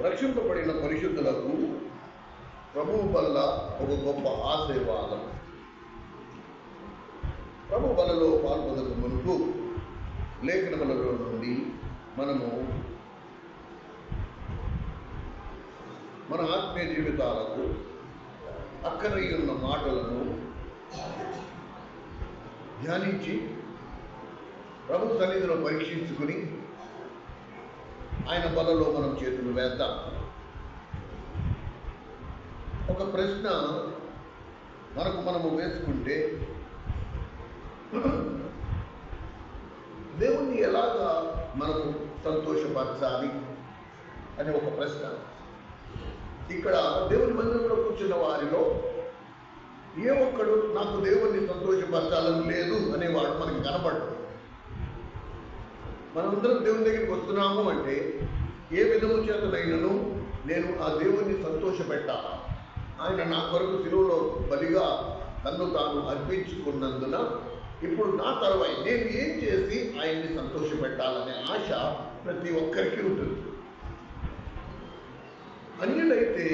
రక్షింపబడిన పరిశుద్ధులకు ప్రభువు వల్ల ఒక గొప్ప ఆశీర్వాదం. ప్రభు బలలో పాల్పొందక మునుపు లేఖనములలో నుండి మనము మన ఆత్మీయ జీవితాలకు అక్కరై ఉన్న మాటలను ధ్యానించి ప్రభు సన్నిధిలో పరీక్షించుకుని ఆయన బలలో మనం చేతులు వేద్దాం. ఒక ప్రశ్న మనము వేసుకుంటే, దేవుణ్ణి ఎలాగా మనము సంతోషపరచాలి అనే ఒక ప్రశ్న. ఇక్కడ దేవుని మందిరంలో కూర్చున్న వారిలో ఏ ఒక్కడు నాకు దేవుణ్ణి సంతోషపరచాలని లేదు అనేవాడు మనకి కనపడదు. మనమందరం దేవుని దగ్గరికి వస్తున్నాము అంటే ఏ విధము చేతనైనను నేను ఆ దేవుణ్ణి సంతోషపెట్టాలా, ఆయన నా కొరకు శిలువలో బలిగా తన్ను తాను అర్పించుకున్నందున ఇప్పుడు నా తరువాయి నేను ఏం చేసి ఆయన్ని సంతోషపెట్టాలనే ఆశ ప్రతి ఒక్కరికి ఉంటుంది. అన్యులైతే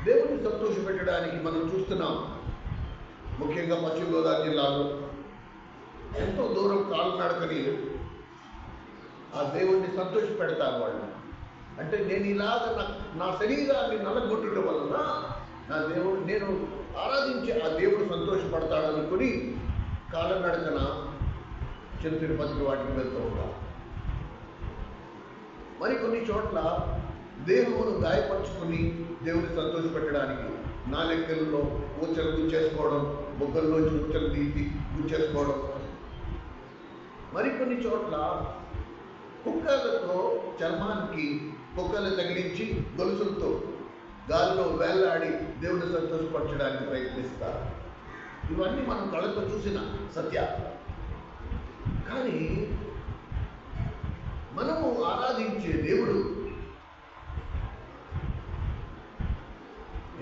దేవుణ్ణి సంతోషపెట్టడానికి మనం చూస్తున్నాం. ముఖ్యంగా పశ్చిమ గోదావరి జిల్లాలో ఎంతో దూరం కాలినడకని ఆ దేవుణ్ణి సంతోషపెడతారు వాళ్ళు. అంటే నేను ఇలాగ నా శరీరాన్ని నలగొట్టడం వలన నా దేవుడు, నేను ఆరాధించే ఆ దేవుడు సంతోషపడతాడనుకుని కాలినడకన తిరుపతికి వాటికి వెళ్తూ ఉంటారు. మరికొన్ని చోట్ల దేహమును గాయపరుచుకుని దేవుని సంతోషపెట్టడానికి నాలెక్కల్లో ఊచలు గుచ్చేసుకోవడం, బొగ్గల్లోంచి ఊచలు తీసి గుచ్చేసుకోవడం. మరికొన్ని చోట్ల కుక్కలతో చర్మానికి కుక్కలు తగిలించి గొలుసులతో గాలిలో వేలాడి దేవుని సంతోషపరచడానికి ప్రయత్నిస్తారు. ఇవన్నీ మనం కళ్ళతో చూసిన సత్యాలు. కానీ మనము ఆరాధించే దేవుడు,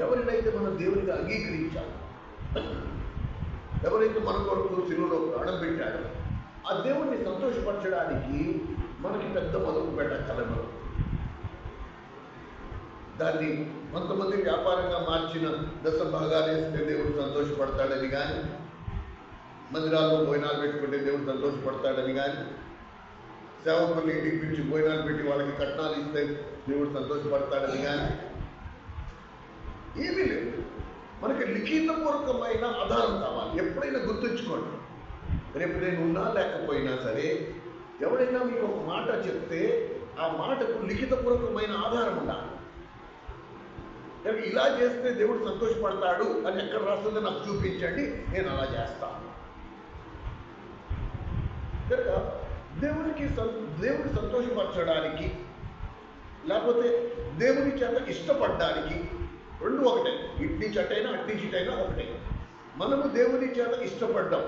ఎవరినైతే మనం దేవునిగా అంగీకరించాలి, ఎవరైతే మన కొరకు శిలువలో ప్రాణం పెట్టాడో ఆ దేవుణ్ణి సంతోషపరచడానికి మనకి పెద్ద మొదలు పెట్టగలము. దాన్ని కొంతమంది వ్యాపారంగా మార్చిన దశభాగాలు వేస్తే దేవుడు సంతోషపడతాడని కానీ, మందిరాల్లో భోజనాలు పెట్టుకుంటే దేవుడు సంతోషపడతాడని కానీ, సేవకుల్ని ఇంటికి పిలిచి భోజనాలు పెట్టి వాళ్ళకి కట్నాలు ఇస్తే దేవుడు సంతోషపడతాడని కానీ ఏమీ లేదు. మనకి లిఖితపూర్వకమైన ఆధారం కావాలి. ఎప్పుడైనా గుర్తుంచుకోండి, రేపు నేను ఉన్నా లేకపోయినా సరే ఎవరైనా మీకు ఒక మాట చెప్తే ఆ మాటకు లిఖితపూర్వకమైన ఆధారం ఉండాలి. ఇలా చేస్తే దేవుడు సంతోషపడతాడు అని ఎక్కడ రాస్తుందో నాకు చూపించండి, నేను అలా చేస్తాను. కనుక దేవుడిని సంతోషపరచడానికి లేకపోతే దేవుని చేత ఇష్టపడడానికి రెండు ఒకటే. ఇటు నుంచి అటైనా అటు నుంచి ఇటైనా ఒకటే. మనము దేవుని చేత ఇష్టపడ్డాం.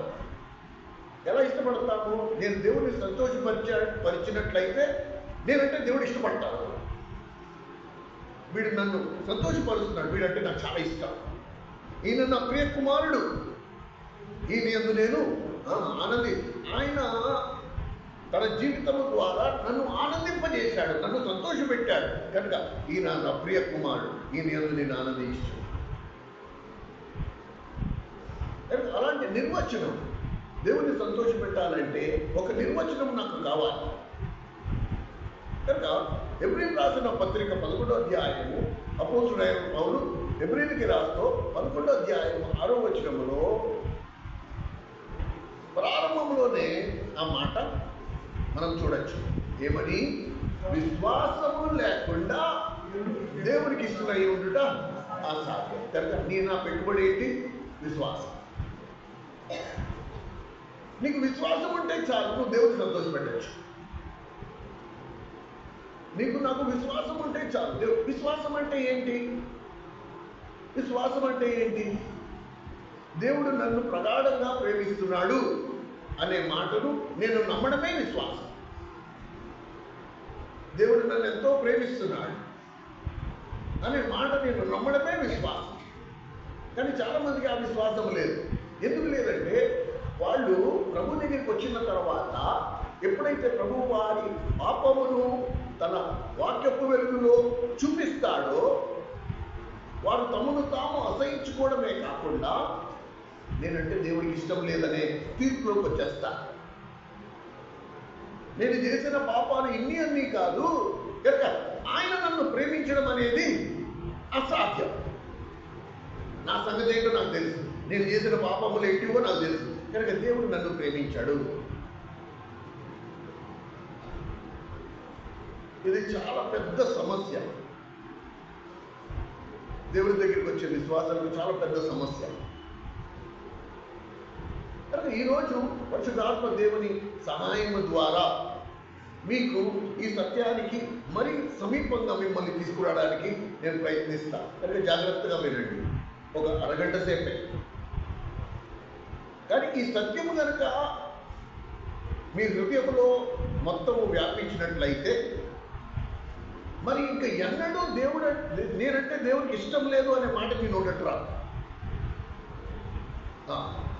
ఎలా ఇష్టపడతాము? నేను దేవుడిని సంతోషపరిచినట్లయితే నేనంటే దేవుడు ఇష్టపడతాడు. వీడు నన్ను సంతోషపరుస్తున్నాడు, వీడంటే నాకు చాలా ఇష్టం, ఈయన నా ప్రియ కుమారుడు, ఈయన యందు నేను ఆనంది, ఆయన తన జీవితం ద్వారా నన్ను ఆనందింపజేశాడు, నన్ను సంతోషపెట్టాడు, కనుక ఈయన నా ప్రియ కుమారుడు, ఈయన యందు నేను ఆనందించాను. అలాంటి నిర్వచనం, దేవుని సంతోషపెట్టాలంటే ఒక నిర్వచనం నాకు కావాలి. కనుక ఎబ్రీయులకు రాసిన పత్రిక 11వ అధ్యాయము అపోస్తలుడైన పౌలు ఎబ్రీయులకి రాస్తూ 11వ అధ్యాయము 6వ వచనములో ప్రారంభంలోనే ఆ మాట మనం చూడొచ్చు. ఏమని? విశ్వాసము లేకుండా దేవునికి ఇష్టమై ఉండుట అసాధ్యం. కనుక నా పెట్టుబడి ఏంటి? విశ్వాసం. నీకు విశ్వాసం ఉంటే చాలు, నువ్వు దేవుడిని సంతోషపెట్టచ్చు. నాకు విశ్వాసం ఉంటే చాలు. విశ్వాసం అంటే ఏంటి? విశ్వాసం అంటే ఏంటి? దేవుడు నన్ను ప్రగాఢంగా ప్రేమిస్తున్నాడు అనే మాటను నేను నమ్మడమే విశ్వాసం. దేవుడు నన్ను ఎంతో ప్రేమిస్తున్నాడు అనే మాట నేను నమ్మడమే విశ్వాసం. కానీ చాలా మందికి ఆ విశ్వాసం లేదు. ఎందుకు లేదంటే వాళ్ళు ప్రభు దగ్గరికి వచ్చిన తర్వాత ఎప్పుడైతే ప్రభు వారి పాపమును తన వాక్యపు వెలుగులో చూపిస్తాడో వారు తమను తాము అసహించుకోవడమే కాకుండా నేనంటే దేవుడికి ఇష్టం లేదనే తీర్పులోకి వచ్చేస్తా. నేను చేసిన పాపాలు అన్నీ కాదు కనుక ఆయన నన్ను ప్రేమించడం అనేది అసాధ్యం. నా సంగతి ఏంటో నాకు తెలుసు, నేను చేసిన పాపములు ఏంటివో నాకు తెలుసు కనుక దేవుడు నన్ను ప్రేమించాడు. ఇది చాలా పెద్ద సమస్య. దేవుడి దగ్గరికి వచ్చే విశ్వాసాలకు చాలా పెద్ద సమస్య. కనుక ఈరోజు పరిశుద్ధాత్మ దేవుని సహాయం ద్వారా మీకు ఈ సత్యానికి మరి సమీపంగా మిమ్మల్ని తీసుకురావడానికి నేను ప్రయత్నిస్తాను. కనుక జాగ్రత్తగా వినండి, ఒక అరగంట సేపే. కానీ ఈ సత్యము కనుక మీ హృదయంలో మొత్తము వ్యాపించినట్లయితే మరి ఇంకా ఎన్నడూ నేనంటే దేవుడికి ఇష్టం లేదు అనే మాట మీ నోటట్టు రాదు.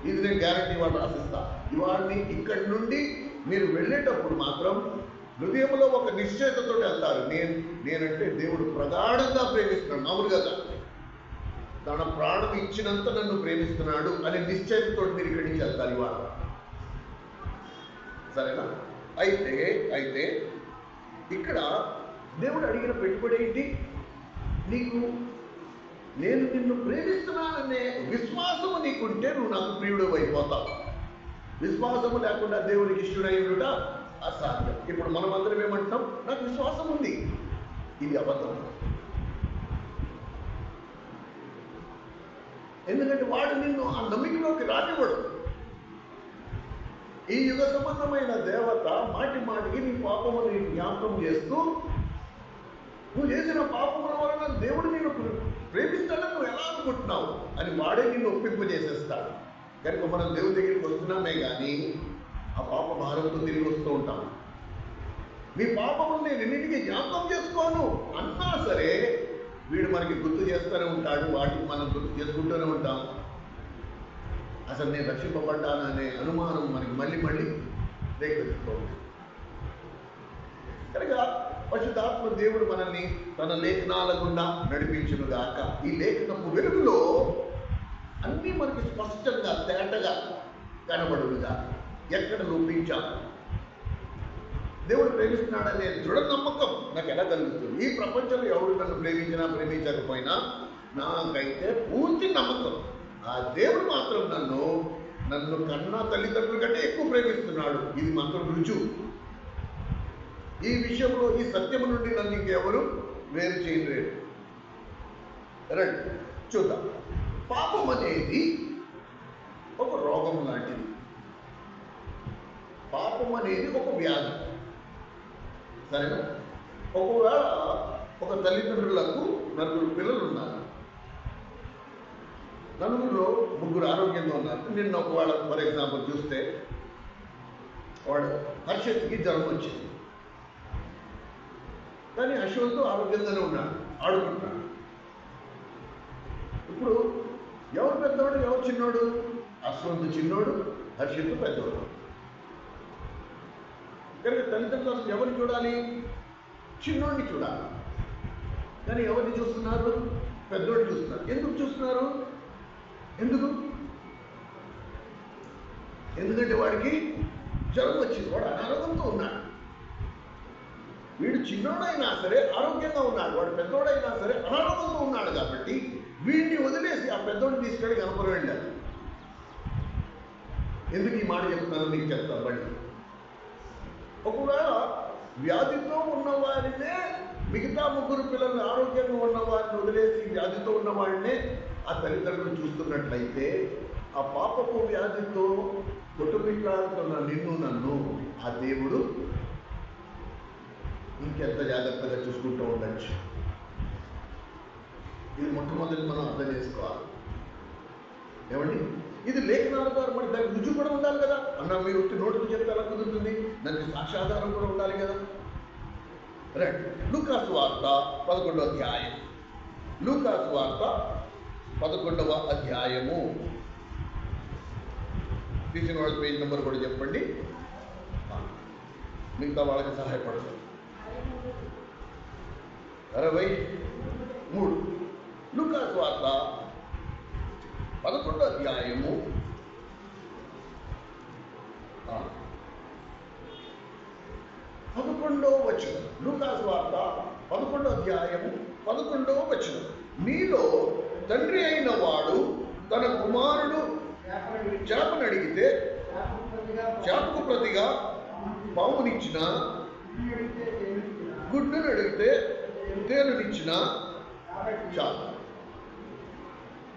ఇది నేను గ్యారంటీ వాళ్ళు రాసిస్తా. ఇవాడిని ఇక్కడి నుండి మీరు వెళ్ళేటప్పుడు మాత్రం హృదయంలో ఒక నిశ్చయతతో వెళ్తారు. నేనంటే దేవుడు ప్రగాఢంగా ప్రేమిస్తున్నాడు, మామూలుగా కాదు, తన ప్రాణం ఇచ్చినంత నన్ను ప్రేమిస్తున్నాడు అనే నిశ్చయతతో మీరు ఇక్కడి నుంచి వెళ్తారు ఇవాళ. సరేనా? అయితే ఇక్కడ దేవుడు అడిగిన పెట్టుబడి ఏంటి? నీకు నేను నిన్ను ప్రేమిస్తున్నాననే విశ్వాసము నీకుంటే నువ్వు నాకు ప్రియుడు అయిపోతావు. విశ్వాసము లేకుండా దేవుడికి ఇష్టడై ఉండుట అసాధ్యం. ఇప్పుడు మనం అందరం ఏమంటున్నాం? నాకు విశ్వాసం ఉంది. ఇది అబద్ధం. ఎందుకంటే వాడు నిన్ను ఆ నమ్మికలోకి రానివ్వడు. ఈ యుగ సంబంధమైన దేవత మాటి మాటికి నీ పాపముని జ్ఞాపకం చేస్తూ నువ్వు చేసిన పాపముల వలన దేవుడు నిన్ను ప్రేమిస్తాడని నువ్వు ఎలా అనుకుంటున్నావు అని వాడే నిన్ను ఒప్పింపజేసేస్తాడు. కనుక మనం దేవుడి దగ్గరికి వస్తున్నామే కానీ ఆ పాప భారంతో తిరిగి వస్తూ ఉంటాం. నీ పాపములు నేను ఎన్నింటికి జ్ఞాపకం చేసుకోను అన్నా సరే వీడు మనకి గుర్తు చేస్తూనే ఉంటాడు. వాటికి మనం గుర్తు చేసుకుంటూనే ఉంటాం. అసలు నేను రక్షింపబడ్డాననే అనుమానం మనకి మళ్ళీ రేకెత్తుకోవచ్చు. కనుక పరిశుద్ధాత్మ దేవుడు మనల్ని తన లేఖనాల గుండా నడిపించునుగాక. ఈ లేఖనపు వెలుగులో అన్నీ మనకి స్పష్టంగా తేటగా కనబడునుగా. ఎక్కడ లోపించాం? దేవుడు ప్రేమిస్తున్నాడనే దృఢ నమ్మకం నాకు ఎలా కలుగుతుంది? ఈ ప్రపంచంలో ఎవరు నన్ను ప్రేమించినా ప్రేమించకపోయినా నాకైతే పూర్తి నమ్మకం ఆ దేవుడు మాత్రం నన్ను కన్నా తల్లిదండ్రుల కంటే ఎక్కువ ప్రేమిస్తున్నాడు. ఇది మాత్రం రుజువు. ఈ విషయంలో ఈ సత్యము నుండి నన్ను ఇంకెవరు వేరు చేయలేరు. రండి చూద్దాం. పాపం అనేది ఒక రోగం లాంటిది. పాపం అనేది ఒక వ్యాధి. సరేనా? ఒకవేళ ఒక తల్లిదండ్రులకు 4 పిల్లలు ఉన్నారు. 4లో 3 ఆరోగ్యంగా ఉన్నారు. నిన్న ఒకవేళ ఫర్ ఎగ్జాంపుల్ చూస్తే వాడు హర్షత్కి జ్వరం వచ్చింది, కానీ అశ్వంత్ ఆరోగ్యంగానే ఉన్నాడు, ఆడుకుంటున్నాడు. ఇప్పుడు ఎవరు పెద్దవాడు ఎవరు చిన్నోడు? అశ్వంత్ చిన్నోడు, హర్షత్ పెద్దవాడు. కనుక తల్లిదండ్రులు ఎవరిని చూడాలి? చిన్నోడిని చూడాలి. కానీ ఎవరిని చూస్తున్నారు? పెద్దోడిని చూస్తున్నారు. ఎందుకు చూస్తున్నారు? ఎందుకంటే వాడికి జ్వరం వచ్చింది, వాడు అనారోగ్యంతో ఉన్నాడు. వీడు చిన్నోడైనా సరే ఆరోగ్యంగా ఉన్నాడు, వాడు పెద్దోడైనా సరే అనారోగ్యంతో ఉన్నాడు. కాబట్టి వీడిని వదిలేసి ఆ పెద్దోడిని తీసుకెళ్ళి కనపరం వెళ్ళాలి. ఎందుకు ఈ మాట చెప్తున్నాను నీకు చెప్తాను. బట్టి ఒకవేళ వ్యాధితో ఉన్నవారినే మిగతా 3 పిల్లల్ని ఆరోగ్యంగా ఉన్నవారిని వదిలేసి వ్యాధితో ఉన్నవాడినే ఆ తల్లిదండ్రులు చూస్తున్నట్లయితే ఆ పాపపు వ్యాధితో కొట్టుమిట్లాడుతున్న నన్ను ఆ దేవుడు ఇంకెంత జాగ్రత్తగా చూసుకుంటూ ఉండొచ్చు. ఇది మొట్టమొదటి మనం అర్థం చేసుకోవాలి. ఏమండి? ఇది లేఖనాల ద్వారా మరి దానికి రుజువు కూడా ఉండాలి కదా. అన్న మీరు నోటుకు చెప్తే ఎలా కుదురుతుంది? దానికి సాక్ష్యాధారం కూడా ఉండాలి కదా. రైట్. లూకాసు వార్త 11వ అధ్యాయం. లూకాసు వార్త 11వ అధ్యాయము. తీసిన వాళ్ళ పేజ్ నెంబర్ కూడా చెప్పండి, మిగతా వాళ్ళకి సహాయపడుతుంది. 63 లూకా సువార్త 11వ అధ్యాయము 11వ వచనం. లూకా సువార్త 11వ అధ్యాయము 11వ వచనం. మీలో తండ్రి అయిన వాడు తన కుమారుడు చేపను అడిగితే చేపకు ప్రతిగా పామునిచ్చిన, గుడ్డును అడిగితే తేలునిచ్చిన చాలు.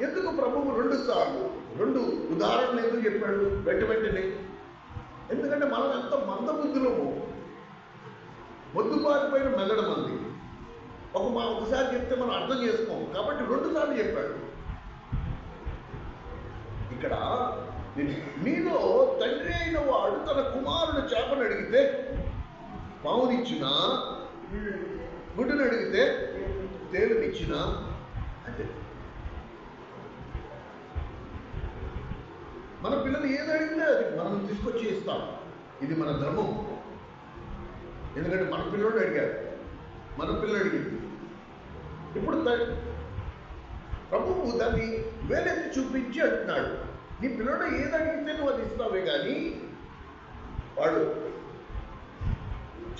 ఎందుకు ప్రభువు 2 సార్లు 2 ఉదాహరణలు ఎందుకు చెప్పాడు వెంటనే? ఎందుకంటే మనం ఎంత మందబుద్ధులము, మొద్దుబారిపోయిన మెదడు మంది. ఒకసారి చెప్తే మనం అర్థం చేసుకోం కాబట్టి 2 సార్లు చెప్పాడు. ఇక్కడ మీలో తండ్రి అయిన వాడు తన కుమారుడు చేపను అడిగితే పావునిచ్చిన, గుడ్డును అడిగితే తేలునిచ్చిన అంటే మన పిల్లలు ఏది అడిగితే అది మనం తీసుకొచ్చి ఇస్తాం. ఇది మన ధర్మం. ఎందుకంటే మన పిల్లలు అడిగారు, మన పిల్లలు అడిగింది. ఇప్పుడు ప్రభువు దాన్ని వేలెత్తి చూపించి అంటున్నాడు, నీ పిల్లడు ఏది అడిగితే నువ్వు అది ఇస్తావే కానీ వాడు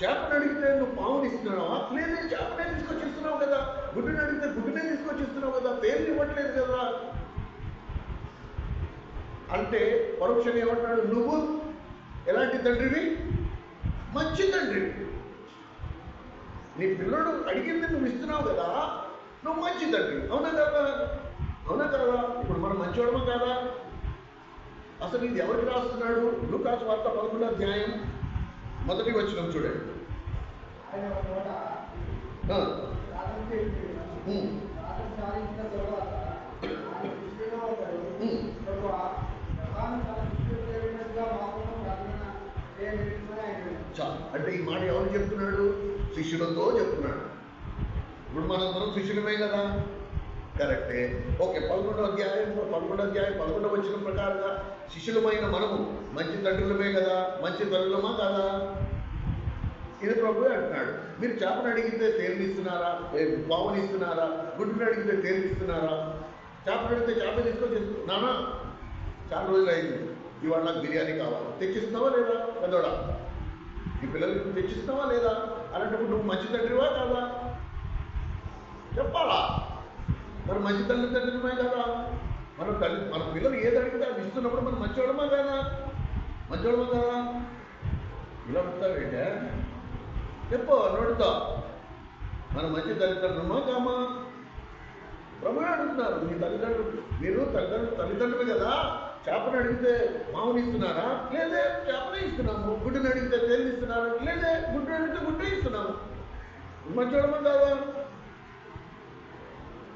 చేపను అడిగితే నువ్వు పావుని ఇస్తున్నావా? లేదే, చేపనే తీసుకొచ్చి ఇస్తున్నావు కదా. గుడ్డుని అడిగితే గుడ్డునే తీసుకొచ్చి ఇస్తున్నావు కదా, తేలిని ఇవ్వట్లేదు కదా అంటే పరోక్షంగా ఏమంటున్నాడు, నువ్వు ఎలాంటి తండ్రివి? మంచి తండ్రివి. నీ పిల్లడు అడిగింది నువ్వు ఇస్తున్నావు కదా, నువ్వు మంచి తండ్రి. అవునా కదా? అవునా కదా? ఇప్పుడు మనం మంచివాడమా కదా? అసలు ఇది ఎవరికి రాస్తున్నాడు? లూకా సువార్త 11వ అధ్యాయం 1వ వచనం చూడండి. అంటే ఈ మాట ఎవరు చెప్తున్నాడు? శిష్యులతో చెప్తున్నాడు. ఇప్పుడు మనందరం శిష్యులమే కదా, కరెక్టే. ఓకే, 11వ అధ్యాయం 11వ వచనం ప్రకారంగా శిష్యులమైన మనము మంచి తండ్రులమే కదా, మంచి తల్లులమా కదా? ఇది ప్రభువే అంటున్నాడు. మీరు చేపను అడిగితే తేలినిస్తున్నారా? పావుని ఇస్తున్నారా? గుడ్డుని అడిగితే తేలినిస్తున్నారా? చేపను అడిగితే చేప తీసుకొని నానా చాలా రోజులు అయింది, ఇవాళ నాకు బిర్యానీ కావాలి, తెచ్చిస్తున్నావా లేదా? పెద్దోడా, ఈ పిల్లలకి తెచ్చిస్తున్నావా లేదా? అలాంటప్పుడు నువ్వు మంచి తండ్రివా కాదా? చెప్పాలా? మరి మంచి తండ్రిమే కదా. మన పిల్లలు ఏది అడిగితే అది ఇస్తున్నప్పుడు మనం మంచివాడమా కదా? మంచివాడమా కదా? ఇలా ఉంటావేంటే చెప్పు, నోడుతా. మన మంచి తల్లిదండ్రులమా కామా? ప్రభువే అడుగుతున్నారు, మీ తల్లిదండ్రులు, మీరు తల్లిదండ్రులు కదా. చేపను అడిగితే మామూలు ఇస్తున్నారా? లేదే, చేపనే ఇస్తున్నాము. గుడ్డుని అడిగితే తేలిని ఇస్తున్నారా? లేదే, గుడ్డు అడిగితే గుడ్డే ఇస్తున్నాము. మంచివాడమా కాదా?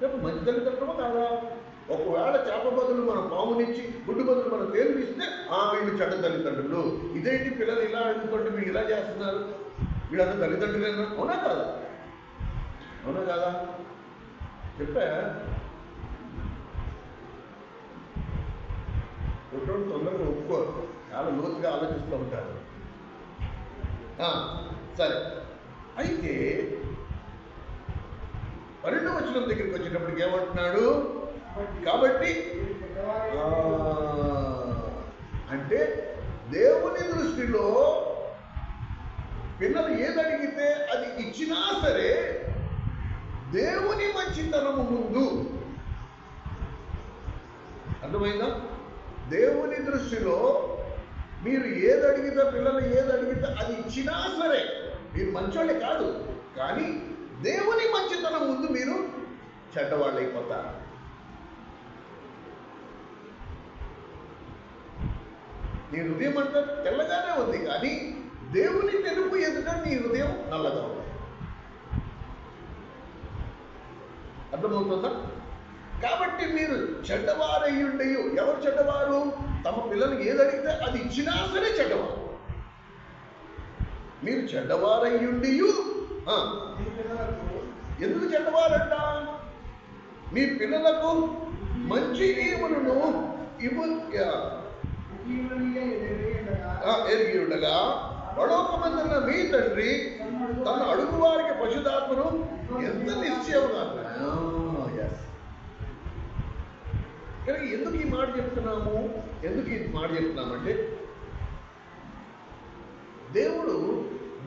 చెప్పు, మంచి తల్లిదండ్రులమా కాదా? ఒకవేళ చేప బదులు మనం పామునిచ్చి, గుడ్డు బదులు మనం తేలిని ఇస్తే వీళ్ళు చెడ్డ తల్లిదండ్రులు. ఇదేంటి పిల్లలు ఇలా అడుగుతుంటే మీరు ఇలా చేస్తున్నారు, వీళ్ళంతా తల్లిదండ్రులేనా? అవునా కాదా? అవునా కాదా? చెప్పా. ఒకటి తొందరగా ఒప్పుకోరు, చాలా లోతుగా ఆలోచిస్తూ ఉంటారు. సరే, అయితే 12వ వచనం దగ్గరికి వచ్చేటప్పటికి ఏమంటున్నాడు? కాబట్టి అంటే దేవుని దృష్టిలో పిల్లలు ఏది అడిగితే అది ఇచ్చినా సరే దేవుని మంచితనము ముందు, అర్థమైందా? దేవుని దృష్టిలో మీరు ఏది అడిగితే, పిల్లలు ఏది అడిగితే అది ఇచ్చినా సరే మీరు మంచోళ్ళే కాదు, కానీ దేవుని మంచితనం ముందు మీరు చెడ్డవాళ్ళు అయిపోతారు. నీ హృదయం అంతా తెల్లగానే ఉంది, కానీ దేవుని తెలుపు ఎదుట నీ హృదయం నల్లగా ఉంది. అర్థమవుతుందా? కాబట్టి మీరు చెడ్డవారయ్యుండి, ఎవరు చెడ్డవారు? తమ పిల్లలు ఏది అడిగితే అది ఇచ్చినా సరే చెడ్డవారు. మీరు చెడ్డవారయ్యుండి ఎందుకు చెడ్డవారంట? మీ పిల్లలకు మంచి ఈవులను ఎరిగి ఉండగా పరలోకమందున్న మీ తండ్రి తన అడుగు వారికి పరిశుద్ధాత్మను ఎంత నిశ్చయముగా. కానీ ఎందుకు ఈ మాట చెప్తున్నాము? ఎందుకు ఈ మాట చెప్తున్నామంటే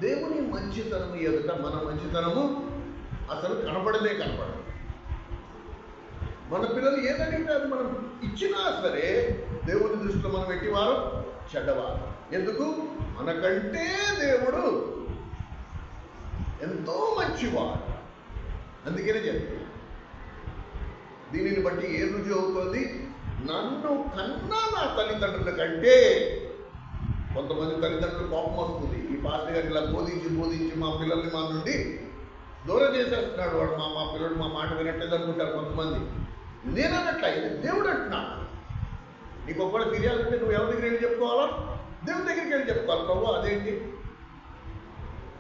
దేవుని మంచితనము ఎదుట మన మంచితనము అసలు కనపడదే కనపడదు. మన పిల్లలు ఏదడిగితే అది మనం ఇచ్చినా సరే దేవుని దృష్టిలో మనం ఎట్టివారు, చెడ్డవారు. ఎందుకు? మనకంటే దేవుడు ఎంతో మంచివాడు. అందుకనే చెప్తాను. దీనిని బట్టి ఏ రుజువు అవుతుంది? నన్ను కన్నా నా తల్లిదండ్రుల కంటే. కొంతమంది తల్లిదండ్రులు కోపం వస్తుంది, ఈ పాస్టర్ గారిని ఇలా బోధించి మా పిల్లల్ని మా నుండి దూరం చేసేస్తున్నాడు వాడు, మా పిల్లలు మా మాట వినట్లేదు అనుకుంటారు కొంతమంది. నేను అన్నట్ల ఇది దేవుడు అంటున్నాడు. నీకు ఒక్కడు ఫిర్యాదు ఉంటే నువ్వు ఎవరి దగ్గర వెళ్ళి చెప్పుకోవాలా? దేవుని దగ్గరికి వెళ్ళి చెప్పుకోవాలి. ప్రభు అదేంటి,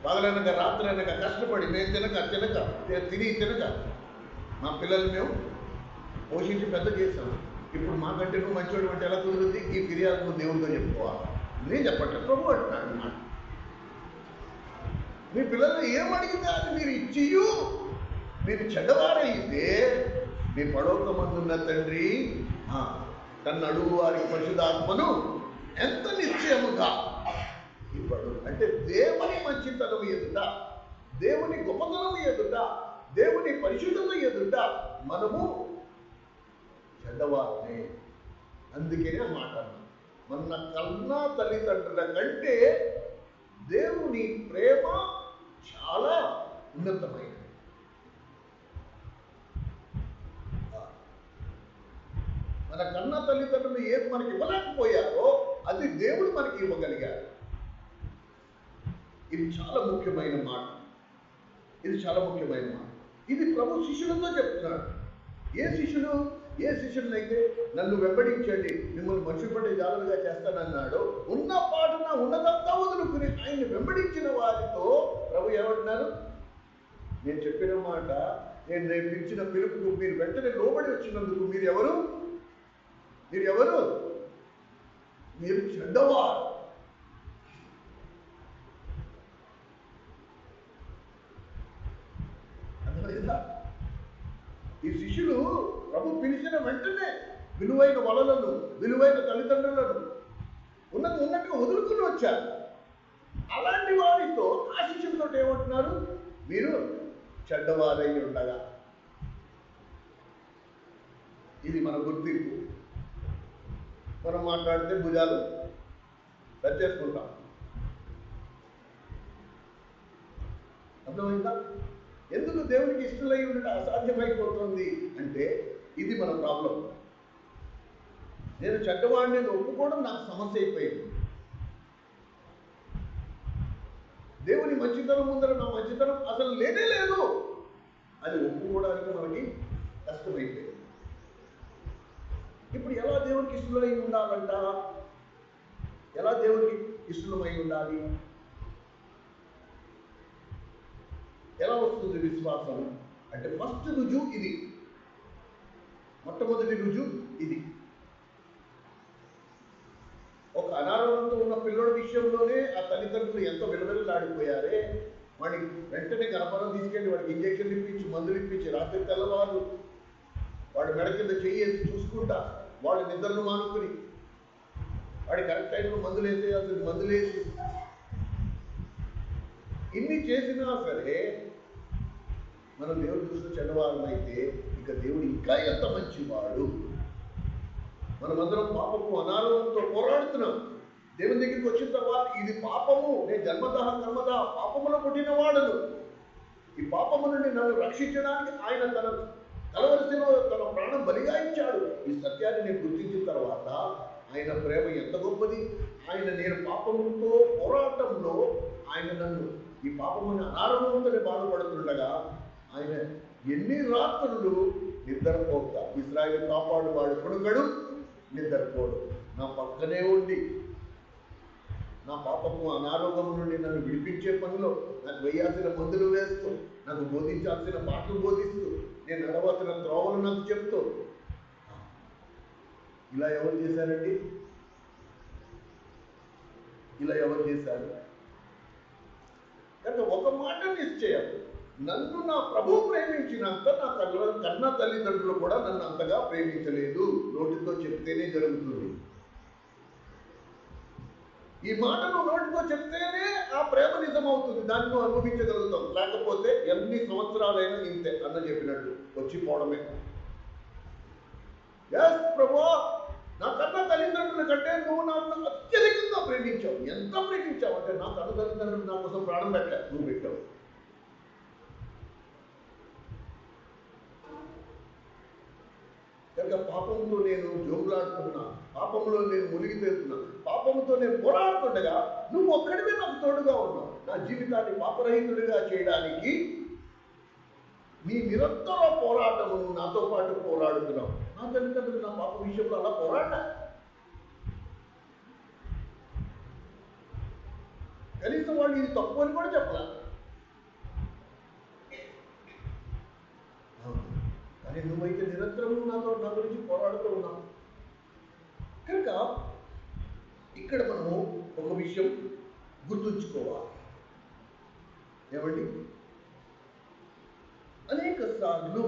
పగలనక రాత్రి అనక కష్టపడి నేను తినక మా పిల్లల్ని మేము పోషించి పెద్ద చేశాను. ఇప్పుడు మాకంటే నువ్వు మంచివాడు అంటే ఎలా కుదురుద్ది? ఈ ఫిర్యాదు నువ్వు దేవుడితో చెప్పుకోవాలి. నేను చెప్పట్లేదు, ప్రభు అంటున్నాడు అన్నమాట. మీ పిల్లలు ఏమడిగితే అది మీరు ఇచ్చియు మీరు చెడ్డవారైతే మీ పరలోకమందున్న తండ్రి తన అడుగు వారికి పరిశుద్ధాత్మను ఎంత నిశ్చయముగా ఇవ్వడు. అంటే దేవుని మంచితనం ఎదుట, దేవుని గొప్పతనం ఎదుట, దేవుని పరిశుద్ధత ఎదుట మనము చెడ్డవారిని. అందుకనే ఆ మాట మన కన్నా తల్లిదండ్రుల కంటే దేవుని ప్రేమ చాలా ఉన్నతమైనది. మన కన్నా తల్లిదండ్రులు ఏది మనకి ఇవ్వలేకపోయారో అది దేవుడు మనకి ఇవ్వగలిగాడు. ఇది చాలా ముఖ్యమైన మాట. ఇది ప్రభు శిష్యులతో చెప్తున్నాడు. ఏ శిష్యులనైతే నన్ను వెంబడించండి, మిమ్మల్ని మనుషులు పడే జాగ్రత్తగా చేస్తానన్నాడు, ఉన్న పాటన ఉన్నదంతా వదులుకుని ఆయన వెంబడించిన వారితో ప్రభు ఏమంటున్నారు? నేను చెప్పిన మాట, నేను పిలిచిన పిలుపుకు మీరు వెంటనే లోబడి వచ్చినందుకు మీరు ఎవరు? మీరు చెడ్డవారు. అర్థమైందా? ఈ శిష్యులు ప్రభు పిలిచిన వెంటనే విలువైన వలలను, విలువైన తల్లిదండ్రులను ఉన్నట్టుగా వదులుకుని వచ్చారు. అలాంటి వారితో ఆ శిష్యులతో ఏమంటున్నారు? మీరు చెడ్డవారై ఉండగా. ఇది మన గుర్తింపు. మనం మాట్లాడితే భుజాలు చేసుకుంటాం. అర్థమైందా? ఎందుకు దేవునికి ఇష్టలై ఉండటం అసాధ్యమైపోతుంది అంటే ఇది మన ప్రాబ్లం. నేను చెడ్డవాడిని ఒప్పుకోవడం నాకు సమస్య అయిపోయింది. దేవుని మంచితనం ముందర నా మంచితనం అసలు లేనే లేదు, అది ఒప్పుకోవడానికి మనకి కష్టమైపోయింది. ఇప్పుడు ఎలా దేవునికి ఇష్టలై ఉండాలంట? ఎలా దేవునికి ఇష్టమై ఉండాలి? ఎలా వస్తుంది విశ్వాసం అంటే ఫస్ట్ రుజువు ఇది, మొట్టమొదటి రుజువు ఇది. ఒక అనారోగ్యంతో ఉన్న పిల్లడి విషయంలోనే ఆ తల్లిదండ్రులు ఎంతో విలువెల్లాడిపోయారే. వాడికి వెంటనే గర్భం తీసుకెళ్ళి వాడికి ఇంజక్షన్ ఇప్పించి, మందులు ఇప్పించి, రాత్రి తెల్లవారు వాడి మెడ కింద చెయ్యేసి చూసుకుంటా, వాడి నిద్రను మానుకుని వాడి కరెక్ట్ టైంలో మందులు వేసేయాల్సింది మందులేసి, ఇన్ని చేసినా సరే మనం దేవుడి దృష్టిలో చెడ్డవారమైతే ఇక దేవుడు ఇంకా ఎంత మంచివాడు. మనమందరం పాపము అనారోగ్యంతో పోరాడుతున్నాం. దేవుని దగ్గరికి వచ్చిన తర్వాత ఇది పాపము, నేను జన్మత పాపములో పుట్టిన వాడను, ఈ పాపము నుండి నన్ను రక్షించడానికి ఆయన తన కలవరిశిలో తన ప్రాణం బలిగా ఇచ్చాడు. ఈ సత్యాన్ని నేను గుర్తించిన తర్వాత ఆయన ప్రేమ ఎంత గొప్పది. నేను పాపముతో పోరాటంలో ఆయన నన్ను ఈ పాపముని అనారోగ్యంతో బాధపడుతుండగా ఆయన ఎన్ని రాత్రులు నిద్రపోక, ఇశ్రాయేలు కాపాడు వాడు కొడుకడు నిద్రపోడు, నా పక్కనే ఉండి నా పాపము అనారోగ్యం నుండి నన్ను విడిపించే పనిలో నాకు వేయాల్సిన మందులు వేస్తూ, నాకు బోధించాల్సిన పాటలు బోధిస్తూ, నేను నడవాల్సిన త్రోవలు నాకు చెప్తూ. ఇలా ఎవరు చేశారండి? ఇలా ఎవరు చేశారు? కనుక ఒక మాట నిశ్చయం, నన్ను నా ప్రభు ప్రేమించినంత నా కన్న తల్లిదండ్రులు కూడా నన్ను అంతగా ప్రేమించలేదు. నోటితో చెప్తేనే జరుగుతుంది. ఈ మాటను నోటితో చెప్తేనే ఆ ప్రేమ నిజమవుతుంది, దాన్ని నువ్వు అనుభవించగలుగుతాం. లేకపోతే ఎన్ని సంవత్సరాలైనా ఇంతే అన్న చెప్పినట్టు వచ్చిపోవడమే. ఎస్ ప్రభు, నా కన్న తల్లిదండ్రుల కంటే నువ్వు నన్ను అత్యధికంగా ప్రేమించావు. ఎంత ప్రేమించావు అంటే నా కన్న తల్లిదండ్రులు నా కోసం ప్రాణం పెట్టలేదు, నువ్వు పెట్టావు. కనుక పాపంతో నేను జోగులాడుతున్నా, పాపంలో నేను మునిగి తేలుతున్నా, పాపంతో నేను పోరాడుతుండగా నువ్వు ఒక్కడివే నాకు తోడుగా ఉన్నావు. నా జీవితాన్ని పాపరహితుడిగా చేయడానికి నీ నిరంతర పోరాటమును నాతో పాటు పోరాడుతున్నావు. నా తల్లిదండ్రులు నా పాప విషయంలో అలా పోరాడా, కనీసం వాళ్ళు ఇది తప్పు అని కూడా చెప్పలే. కానీ నువ్వైతే నిరంతరం నా గురించి పోరాడుతూ ఉన్నావు. కనుక ఇక్కడ మనము ఒక విషయం గుర్తుంచుకోవాలి. ఏమండి, అనేక సార్లు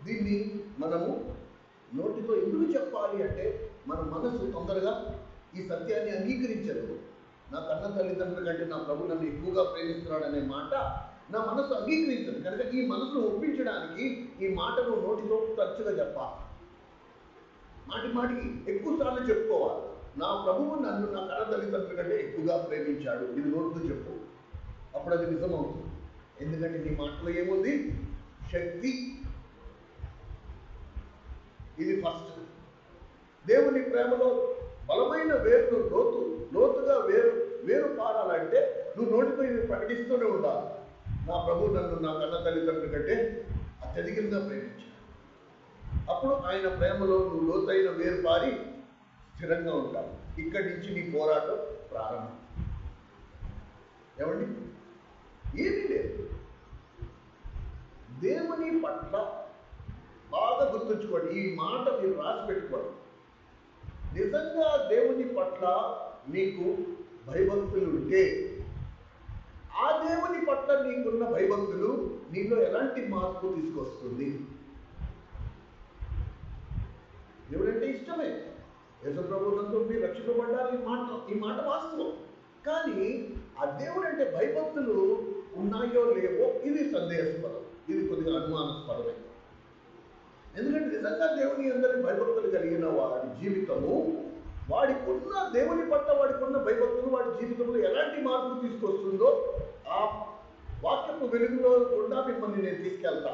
దీన్ని మనము నోటితో ఎందుకు చెప్పాలి అంటే మన మనసు తొందరగా ఈ సత్యాన్ని అంగీకరించదు. నా కన్న తల్లిదండ్రుల కంటే నా ప్రభు నన్ను ఎక్కువగా ప్రేమిస్తున్నాడనే మాట నా మనసు అంగీకరించదు. కనుక ఈ మనసును ఒప్పించడానికి ఈ మాటను నోటితో తరచుగా చెప్పాలి. మాటి మాటికి ఎక్కువ సార్లు చెప్పుకోవాలి. నా ప్రభువు నన్ను నా కన్న తల్లిదండ్రుల కంటే ఎక్కువగా ప్రేమించాడు, ఇది నోటితో చెప్పు. అప్పుడు అది నిజమవుతుంది. ఎందుకంటే నీ మాటలో ఏముంది? శక్తి. ఇది ఫస్ట్. దేవుని ప్రేమలో బలమైన వేరును లోతుగా వేరు పారాలంటే నువ్వు నోటితో ఇది ప్రకటిస్తూనే ఉండాలి. నా ప్రభు నన్ను నా కన్న తల్లిదండ్రుల కంటే అత్యధికంగా ప్రేమించాడు. అప్పుడు ఆయన ప్రేమలో నువ్వు లోతైన వేరు పారి స్థిరంగా ఉంటావు. ఇక్కడి నుంచి నీ పోరాటం ప్రారంభం. ఏమండి, ఏమీ లేదు. దేవుని పట్ల బాగా గుర్తుంచుకోండి, ఈ మాట మీరు రాసి పెట్టుకోండి. నిజంగా దేవుని పట్ల నీకు భయభక్తులు ఉంటే ఆ దేవుని పట్ల నీకున్న భయభక్తులు నీలో ఎలాంటి మార్పు తీసుకొస్తుంది? దేవుడంటే ఇష్టమే, యేసుప్రభువునందు మీరు రక్షింపబడ్డారు, ఈ మాట వాస్తవం. కానీ ఆ దేవుడు అంటే భయభక్తులు ఉన్నాయో లేవో ఇది సందేహాస్పదం, ఇది కొద్దిగా అనుమానాస్పదమే. ఎందుకంటే నిజంగా దేవుని అందరి భయభక్తులు కలిగిన వాడి జీవితము, వాడికున్న దేవుని పట్ల వాడికున్న భయభక్తులు వాడి జీవితంలో ఎలాంటి మార్పు తీసుకొస్తుందో ఆ వాక్యపు వెలుగులో కూడా మిమ్మల్ని నేను తీసుకెళ్తా.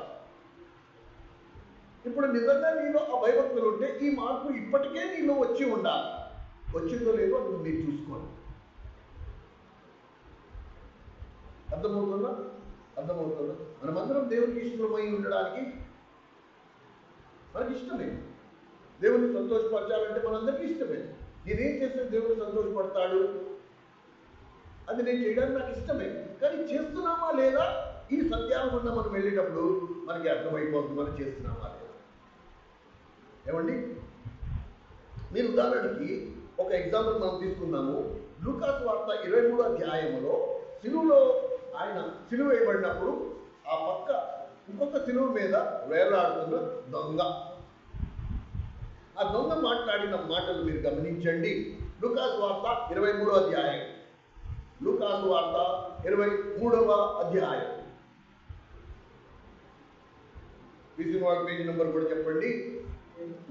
ఇప్పుడు నిజంగా నీలో ఆ భయభక్తులు ఉంటే ఈ మార్పు ఇప్పటికే నీలో వచ్చి ఉండాలి. వచ్చిందో లేదో మీరు చూసుకోండి. అర్థమవుతుందా? మనమందరం దేవునికి ఇష్టమై ఉండడానికి మనకి ఇష్టమే. దేవుని సంతోషపరచాలంటే మనందరికీ ఇష్టమే. నేనేం చేస్తే దేవుడు సంతోషపడతాడు, అది నేను చేయడానికి నాకు ఇష్టమే. కానీ చేస్తున్నామా లేదా ఈ సత్యాల గుండా మనం వెళ్ళేటప్పుడు మనకి అర్థమైపోతుంది మనం చేస్తున్నామా లేదా. ఏమండి, మీరు ఉదాహరణకి ఒక ఎగ్జాంపుల్ మనం తీసుకున్నాము. లూకాసు వార్త 23వ అధ్యాయంలో సిలువలో ఆయన సిలువ వేయబడినప్పుడు ఆ పక్క ఇంకొక సిలువ మీద వేలాడుతున్న దొంగ, ఆ దొంగ మాట్లాడిన మాటలు మీరు గమనించండి. లూకాసు వార్త 23వ అధ్యాయం, లూకాసు వార్త 23వ అధ్యాయం. పిసినవాళ్ళ పేజీ నెంబర్ కూడా చెప్పండి.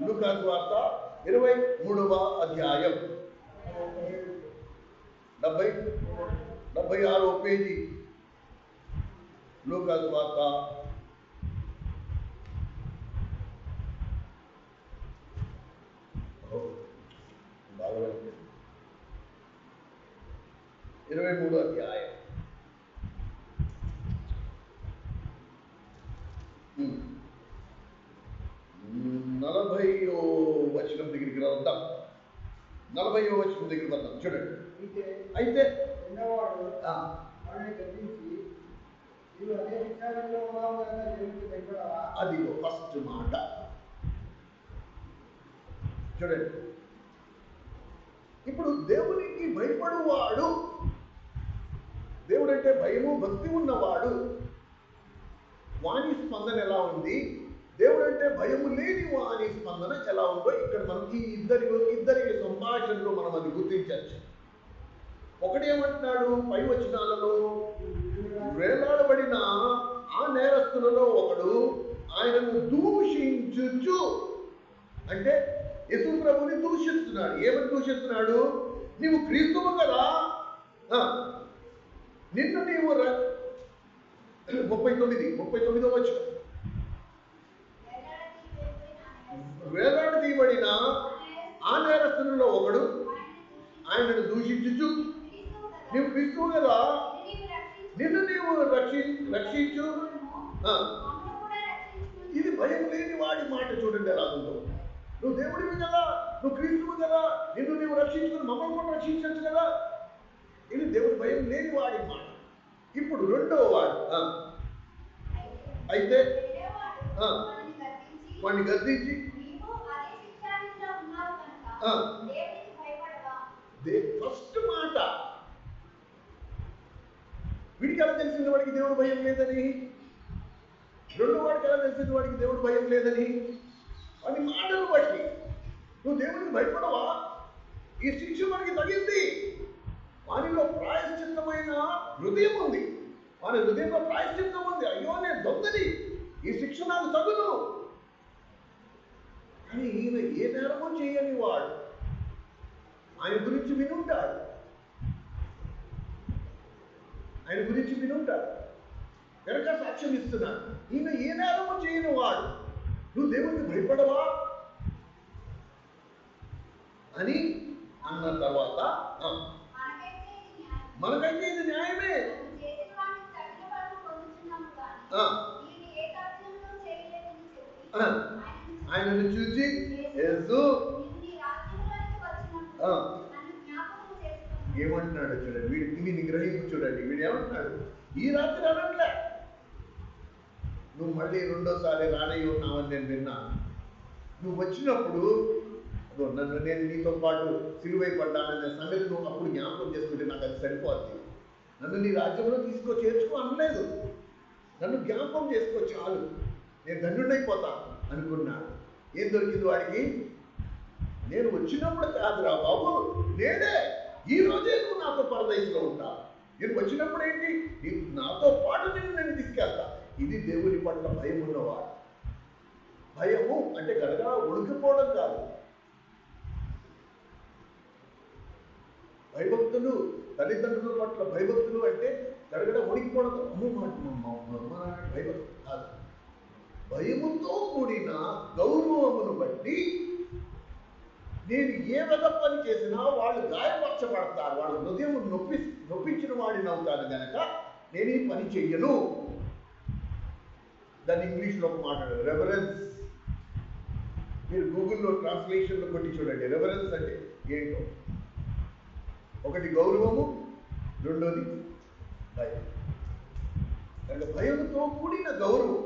లూకాసు వార్త 23వ అధ్యాయం 76వ పేజీ. లూకాసు వార్త 23వ అధ్యాయం 40వ వచనం దగ్గరికి వద్దాం. 40వ వచనం దగ్గరికి వద్దాం. చూడండి. అయితే అది ఫస్ట్ మాట. చూడండి, ఇప్పుడు దేవునికి భయపడువాడు, దేవుడంటే భయము భక్తి ఉన్నవాడు వాని స్పందన ఎలా ఉంది, దేవుడంటే భయము లేని వాని స్పందన ఎలా ఉందో ఇక్కడ మనం ఈ ఇద్దరి సంభాషణలో మనం అది గుర్తించవచ్చు. ఒకటేమంటున్నాడు పై వచనాలలో, వేలాడబడిన ఆ నేరస్తులలో ఒకడు ఆయనను దూషించుచు, అంటే యేసు ప్రభుని దూషిస్తున్నాడు. ఏమని దూషిస్తున్నాడు? నీవు క్రీస్తువు కదా, నిన్ను నీవు 39వ వచనం, వేలాడదీయబడిన ఆ నేరస్తులలో ఒకడు ఆయనను దూషించుచు, నీవు క్రీస్తువు కదా, నిన్ను నీవు రక్షించు. ఇది భయం లేని వాడి మాట చూడండి ఎలా ఉందో. నువ్వు దేవుడివి కదా, నువ్వు క్రీస్తువు కదా, నిన్ను నీవు రక్షించుకుని మమ్మల్ని కూడా రక్షించచ్చు కదా. ఇది దేవుడి భయం లేని వాడి మాట. ఇప్పుడు రెండవ వాడు అయితే వాడిని గద్దించి ఫస్ట్ మాట వీడికి ఎలా తెలిసింది వాడికి దేవుడు భయం లేదని, రెండో వాడికి ఎలా తెలిసింది వాడికి దేవుడు భయం లేదని? వాడి మాటలు బట్టి నువ్వు దేవుడికి భయపడవా? ఈ శిక్ష మనకి తగింది. వానిలో ప్రాయశ్చిత్తమైన హృదయం ఉంది, వాని హృదయంలో ప్రాయశ్చిత్తం ఉంది. అయ్యో నేను దొంగని, ఈ శిక్ష నాకు తగును. కానీ ఈయన ఏ నేరమో చేయని వాడు ఆయన గురించి వినుంటాడు, కనుక సాక్ష్యం ఇస్తున్నాడు. ఈయన ఏ నేరమో చేయని వాడు, నువ్వు దేవుడికి భయపడవా అని అన్న తర్వాత, మనకైతే ఇది న్యాయమే. ఆయనను చూసి యేసు ఏమంటున్నాడు చూడండి, వీడిని గ్రహింపు చూడండి. వీడు ఏమంటున్నాడు? ఈ రాత్రి అనట్లే, నువ్వు మళ్ళీ రెండోసారి రానయ్యి ఉన్నావని నేను విన్నాను. నువ్వు వచ్చినప్పుడు నేను నీతో పాటు సిలువై పడ్డాననే సంగతి నువ్వు అప్పుడు జ్ఞాపకం చేసుకుంటే నాకు అది సరిపోద్ది. నన్ను నీ రాజ్యంలో చేర్చుకో అనలేదు, నన్ను జ్ఞాపకం చేసుకో చాలు, నేను ధన్యుడైపోతాను అనుకున్నాడు. ఏం దొరికింది వాడికి? నేను వచ్చినప్పుడు కాదురా బాబు, నేనే ఈ రోజే నువ్వు నాతో పరదేశంలో ఉంటావు. నేను వచ్చినప్పుడు ఏంటి, నాతో పాటు నేను తీసుకెళ్తా. ఇది దేవుని పట్ల భయం ఉన్నవాడు. భయము అంటే గడగా ఉడికిపోవడం కాదు. భయభక్తులు, తల్లిదండ్రుల పట్ల భయభక్తులు అంటే గడగడ ఉడికిపోవడం. భయభక్తులు కాదు. భయముతో కూడిన గౌరవమును బట్టి నేను ఏ విధ పని చేసినా వాళ్ళు గాయపరచబడతారు, వాళ్ళ హృదయం నొప్పించిన వాడిని అవుతాను కనుక నేను ఈ పని చెయ్యను. దాన్ని ఇంగ్లీష్లో మాట్లాడారు రెవరెన్స్. మీరు గూగుల్లో ట్రాన్స్లేషన్లో కొట్టి చూడండి రెవరెన్స్ అంటే ఏంటో. ఒకటి గౌరవము, రెండోది భయం. అంటే భయంతో కూడిన గౌరవం,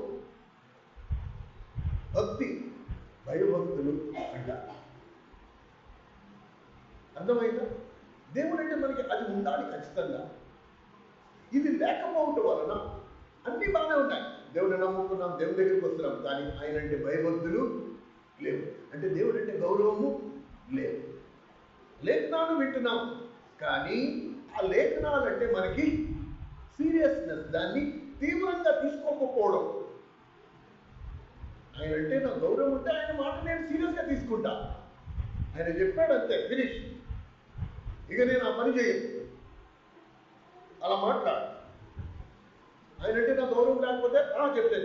భక్తి, భయభక్తులు అంటారు. అర్థమైందా? దేవుడు అంటే మనకి అది ఉండాలి ఖచ్చితంగా. ఇది లేకపోవటం వలన అన్నీ బాగానే ఉన్నాయి. దేవుడిని నమ్ముకున్నాం, దేవుడి దగ్గరికి వస్తున్నాం, కానీ ఆయన అంటే భయభక్తులు లేవు. అంటే దేవుడు అంటే గౌరవము లేవు. లేఖనాలు వింటున్నాం, కానీ ఆ లేఖనాలు అంటే మనకి సీరియస్నెస్, దాన్ని తీవ్రంగా తీసుకోకపోవడం. ఆయన అంటే నా గౌరవం ఉంటే ఆయన మాట నేను సీరియస్గా తీసుకుంటా. ఆయన చెప్పాడు అంతే, ఫినిష్. ఇక నేను ఆ పని చేయను, అలా మాట్లాడు. ఆయన అంటే నా గౌరవం లేకపోతే చెప్తే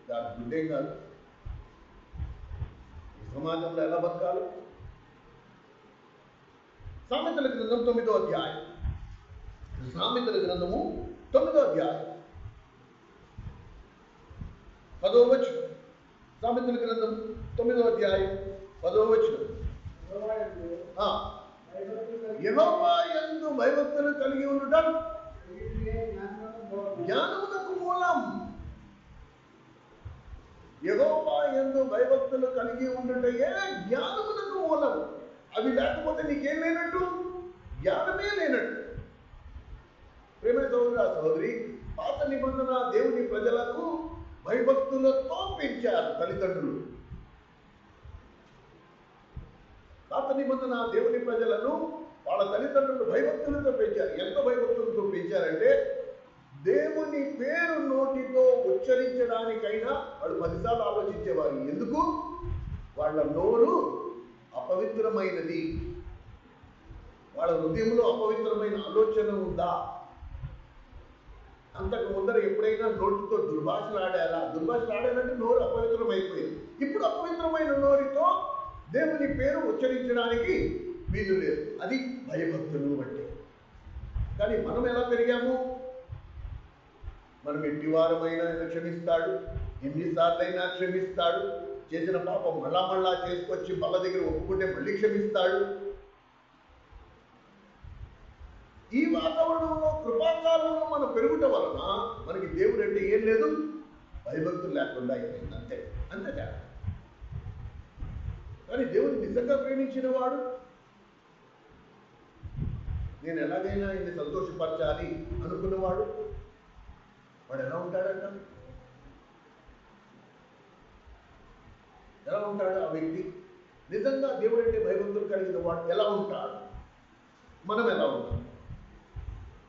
దాని గుడ్డేం కాదు. ఈ సమాజంలో ఎలా బతకాలి? సామెతల గ్రంథం 9వ అధ్యాయం, సామెతల గ్రంథము 9వ అధ్యాయం 10వ వచనం. సామెతల గ్రంథం 9వ అధ్యాయం 10వ వచనం. యెహోవా యందు భయభక్తులు కలిగి ఉండటం జ్ఞానమునకు మూలం. యెహోవా యందు భయభక్తులు కలిగి ఉండటయే జ్ఞానమునకు మూలం. అవి లేకపోతే నీకేం లేనట్టు? జ్ఞానమే లేనట్టు. ప్రేమ సహోదర సహోదరి, పాత నిబంధన దేవుని ప్రజలకు భయభక్తులతో పెంచారు తల్లిదండ్రులు. పాత నిబంధన దేవుని ప్రజలను వాళ్ళ తల్లిదండ్రులు భయభక్తులతో పెంచారు. ఎంత భయభక్తులతో పెంచారంటే దేవుని పేరు నోటితో ఉచ్చరించడానికైనా వాళ్ళు 10 సార్లు ఆలోచించేవారు. ఎందుకు? వాళ్ళ నోరు అపవిత్రమైనది, వాళ్ళ హృదయంలో అపవిత్రమైన ఆలోచన ఉందా? అంతకు ముందర ఎప్పుడైనా నోటితో దుర్భాషలాడారా? దుర్భాషలాడారంటే నోరు అపవిత్రమైపోయింది. ఇప్పుడు అపవిత్రమైన నోటితో దేవుని పేరు ఉచ్చరించడానికి వీలు లేదు. అది భయభక్తులు అంటే. కానీ మనం ఎలా పెరిగాము? మనం ఎట్టివారమైనా ఆయన క్షమిస్తాడు, ఎన్నిసార్లైనా క్షమిస్తాడు, చేసిన పాపం మళ్ళా చేసుకొచ్చి బల్ల దగ్గర ఒప్పుకుంటే మళ్ళీ క్షమిస్తాడు. ఈ వాతావరణంలో కృపాకాలంలో మనం పెరుగుట వలన మనకి దేవుడు అంటే ఏం లేదు, భయభక్తులు లేకుండా అయిపోయింది. అంతే తేడా. కానీ దేవుడు నిజంగా ప్రేమించిన వాడు, నేను ఎలాగైనా ఆయన్ని సంతోషపరచాలి అనుకున్నవాడు, వాడు ఎలా ఉంటాడంట? ఎలా ఉంటాడు ఆ వ్యక్తి? నిజంగా దేవుడు అంటే భయభక్తులు కలిగిన వాడు ఎలా ఉంటాడు? మనం ఎలా ఉంటాం?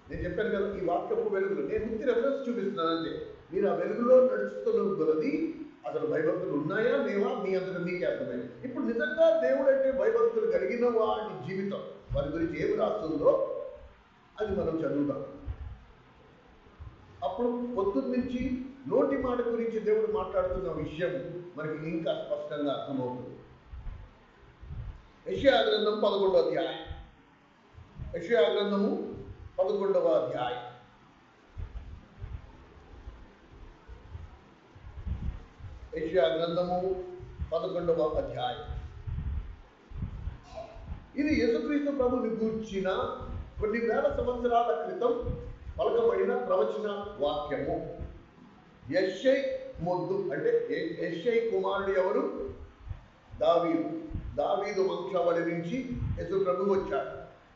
నేను చెప్పాను కదా, ఈ వాక్యపు వెలుగులో నేను ముందు రెఫరెన్స్ చూపిస్తున్నానంటే మీరు ఆ వెలుగులో నడుస్తున్న కొలది అసలు భయభక్తులు ఉన్నాయా లేవా మీ అంతటా మీకే అర్థమైంది. ఇప్పుడు నిజంగా దేవుడు అంటే భయభక్తులు కలిగిన వాడి జీవితం, వారి గురించి ఏమి రాస్తుందో అది మనం చదువుతాం. అప్పుడు పొద్దున్న నుంచి నోటి మాట గురించి దేవుడు మాట్లాడుతున్న విషయం మనకి ఇంకా స్పష్టంగా అర్థమవుతుంది. యెషయా గ్రంథం 11వ అధ్యాయం. యెషయా గ్రంథము 11వ అధ్యాయం. యెషయా గ్రంథము 11వ అధ్యాయం. ఇది యేసుక్రీస్తు ప్రభుని గూర్చిన కొన్ని వేల సంవత్సరాల క్రితం పలకబడిన ప్రవచన వాక్యము. యెషై మొద్దు అంటే యెషై కుమారుడు ఎవరు? దావీదు వంశావళి నుంచి యేసు ప్రభు వచ్చాడు.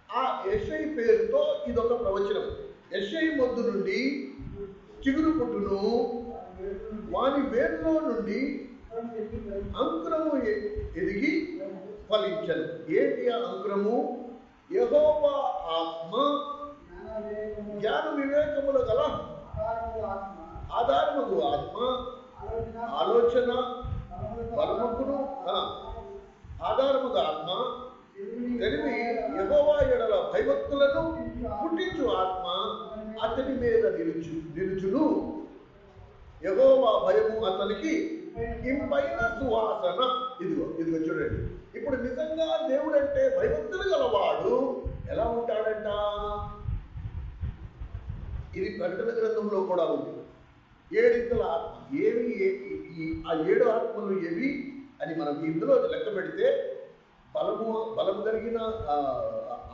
ఆ యెషై పేరుతో ఇదొక ప్రవచనం. యెషై మొద్దు నుండి చిగురు పుట్టును, వాని వేరులో నుండి అంకురము ఎదిగి ఫలించను. ఏంటి ఆ అంకురము? యెహోవా ఆత్మ, జ్ఞాన వివేకముల గల ఆధారముకు ఆత్మ, ఆలోచన బలముకును ఆధారముగా ఆత్మ, తెలివి యెహోవా ఎడల భయభక్తులను పుట్టించు ఆత్మ అతని మీద నిలుచును. యెహోవా భయము అతనికి ఇంపైన సువాసన. ఇదిగో చూడండి. ఇప్పుడు నిజంగా దేవుడు అంటే భయభక్తులు గలవాడు ఎలా ఉంటాడంట? ఇది ప్రకటన గ్రంథంలో కూడా ఉంది. 7 ఆత్మ. ఆ 7 ఆత్మలు ఏవి అని మనం ఇందులో లెక్క పెడితే బలము కలిగిన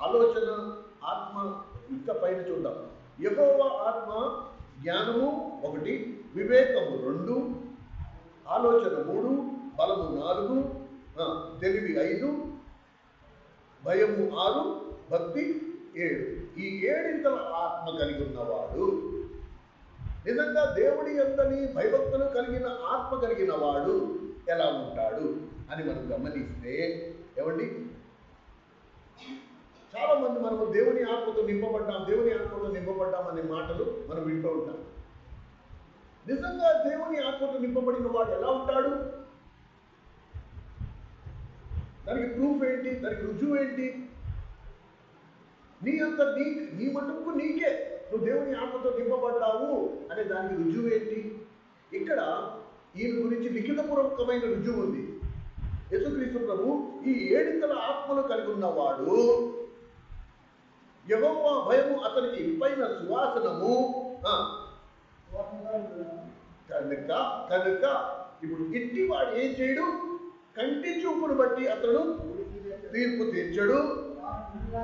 ఆలోచన ఆత్మ ఇంకా పైన చూద్దాం. యెహోవా ఆత్మ జ్ఞానము 1, వివేకము 2, ఆలోచన 3, బలము 4, తెలివి 5, భయము 6, భక్తి 7. ఈ 7 ఆత్మ కలిగి ఉన్నవాడు నిజంగా దేవుడి యందని భయభక్తులు కలిగిన ఆత్మ కలిగిన వాడు ఎలా ఉంటాడు అని మనం గమనిస్తే, ఏమండి, చాలా మంది మనము దేవుని ఆత్మతో నింపబడ్డాం అనే మాటలు మనం వింటూ ఉంటాం. నిజంగా దేవుని ఆత్మతో నింపబడిన వాడు ఎలా ఉంటాడు? దానికి ప్రూఫ్ ఏంటి? దానికి రుజువు ఏంటి? నీ మటుకు నీకే నువ్వు దేవుని ఆత్మతో నింపబడ్డావు అనే దానికి రుజువు ఏంటి? ఇక్కడ ఈయన గురించి లిఖితపూర్వకమైన రుజువు ఉంది. యేసుక్రీస్తు ప్రభు ఈ 7 ఆత్మలు కలిగి ఉన్నవాడు, యెహోవా భయము అతనికి ఇంపైన సువాసనము. కనుక ఇప్పుడు ఇట్టి వాడు ఏం చేయడు? కంటి చూపును బట్టి అతడు తీర్పు తీర్చడు,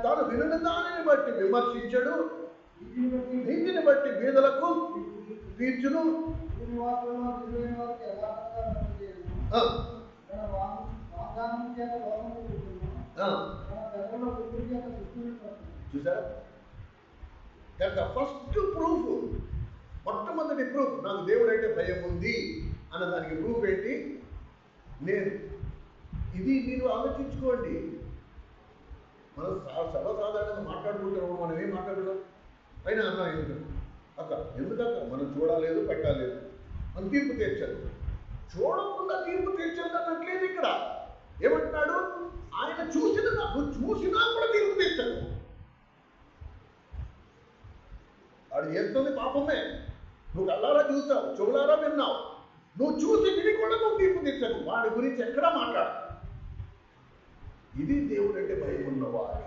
తాను వినని దానిని బట్టి విమర్శించడు, నీతిని బట్టి బీదలకు తీర్చును. చూసారా? దట్ ద ఫస్ట్ ప్రూఫ్, మొట్టమొదటి ప్రూఫ్ నాకు దేవుడు అంటే భయం ఉంది అన్న దానికి ప్రూఫ్ ఏంటి? నేను. ఇది మీరు ఆలోచించుకోండి. మనం సర్వసాధారణంగా మాట్లాడుకుంటున్నాము, మనం ఏం మాట్లాడుతున్నాం? పైన అన్నా ఎందుకక్క మనం చూడలేదు, పెట్టలేదు, మనం తీర్పు తీర్చదు. చూడకుండా తీర్పు తీర్చదు అన్నట్లేదు ఇక్కడ. ఏమంటున్నాడు? ఆయన నువ్వు చూసినా కూడా తీర్పు తీర్చదు. వాడు చేస్తుంది పాపమే. నువ్వు కళ్ళారా చూసావు, చెవులారా విన్నావు, నువ్వు చూసి విని కూడా నువ్వు తీర్పు తీర్చవు. వాడి గురించి ఎక్కడా మాట్లాడు. ఇది దేవుడు అంటే భయం ఉన్నవాడు.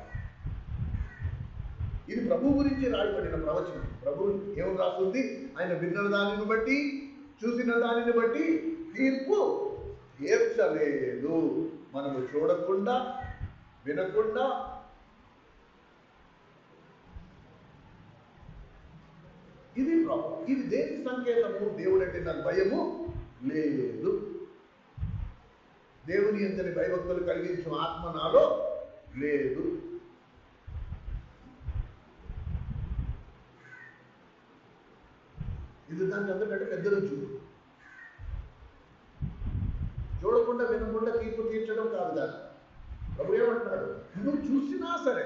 ఇది ప్రభు గురించి రాయబడిన ప్రవచనం. ప్రభు ఏమని రాస్తుంది? ఆయన విన్న దానిని బట్టి, చూసిన దానిని బట్టి తీర్పు తీర్చలేదు. మనము చూడకుండా, వినకుండా, ఇది ప్రాబ్లం. ఇది దేని సంకేతము? దేవుడు అంటే నాకు భయము లేదు. దేవుని ఎంతని భయభక్తులు కలిగించిన ఆత్మ నాలో లేదు. ఇది దానికి అందరికంటే పెద్ద రుచి. చూడకుండా వినకుండా తీర్పు తీర్చడం కాదు దాన్ని. ప్రభు ఏమంటున్నాడు? నువ్వు చూసినా సరే,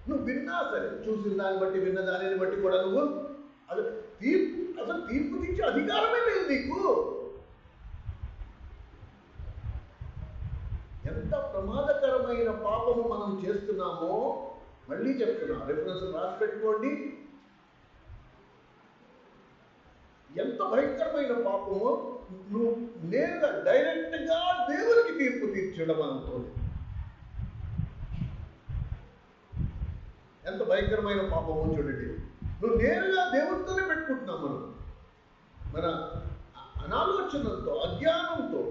నువ్వు విన్నా సరే, చూసిన దాన్ని బట్టి, విన్న దానిని బట్టి కూడా నువ్వు అసలు తీర్పు తీర్చే అధికారమే లేదు నీకు. ఎంత ప్రమాదకరమైన పాపము మనం చేస్తున్నామో మళ్ళీ చెప్తున్నా, రెఫరెన్స్ రాసి పెట్టుకోండి. ఎంత భయంకరమైన పాపము! నువ్వు నేరుగా డైరెక్ట్గా దేవునికి తీర్పు తీర్చడం అనుకోండి. ఎంత భయంకరమైన పాపము చూడండి. నువ్వు నేరుగా దేవుడితోనే పెట్టుకుంటున్నావు. మన అనాలోచనలతో, అజ్ఞానంతో,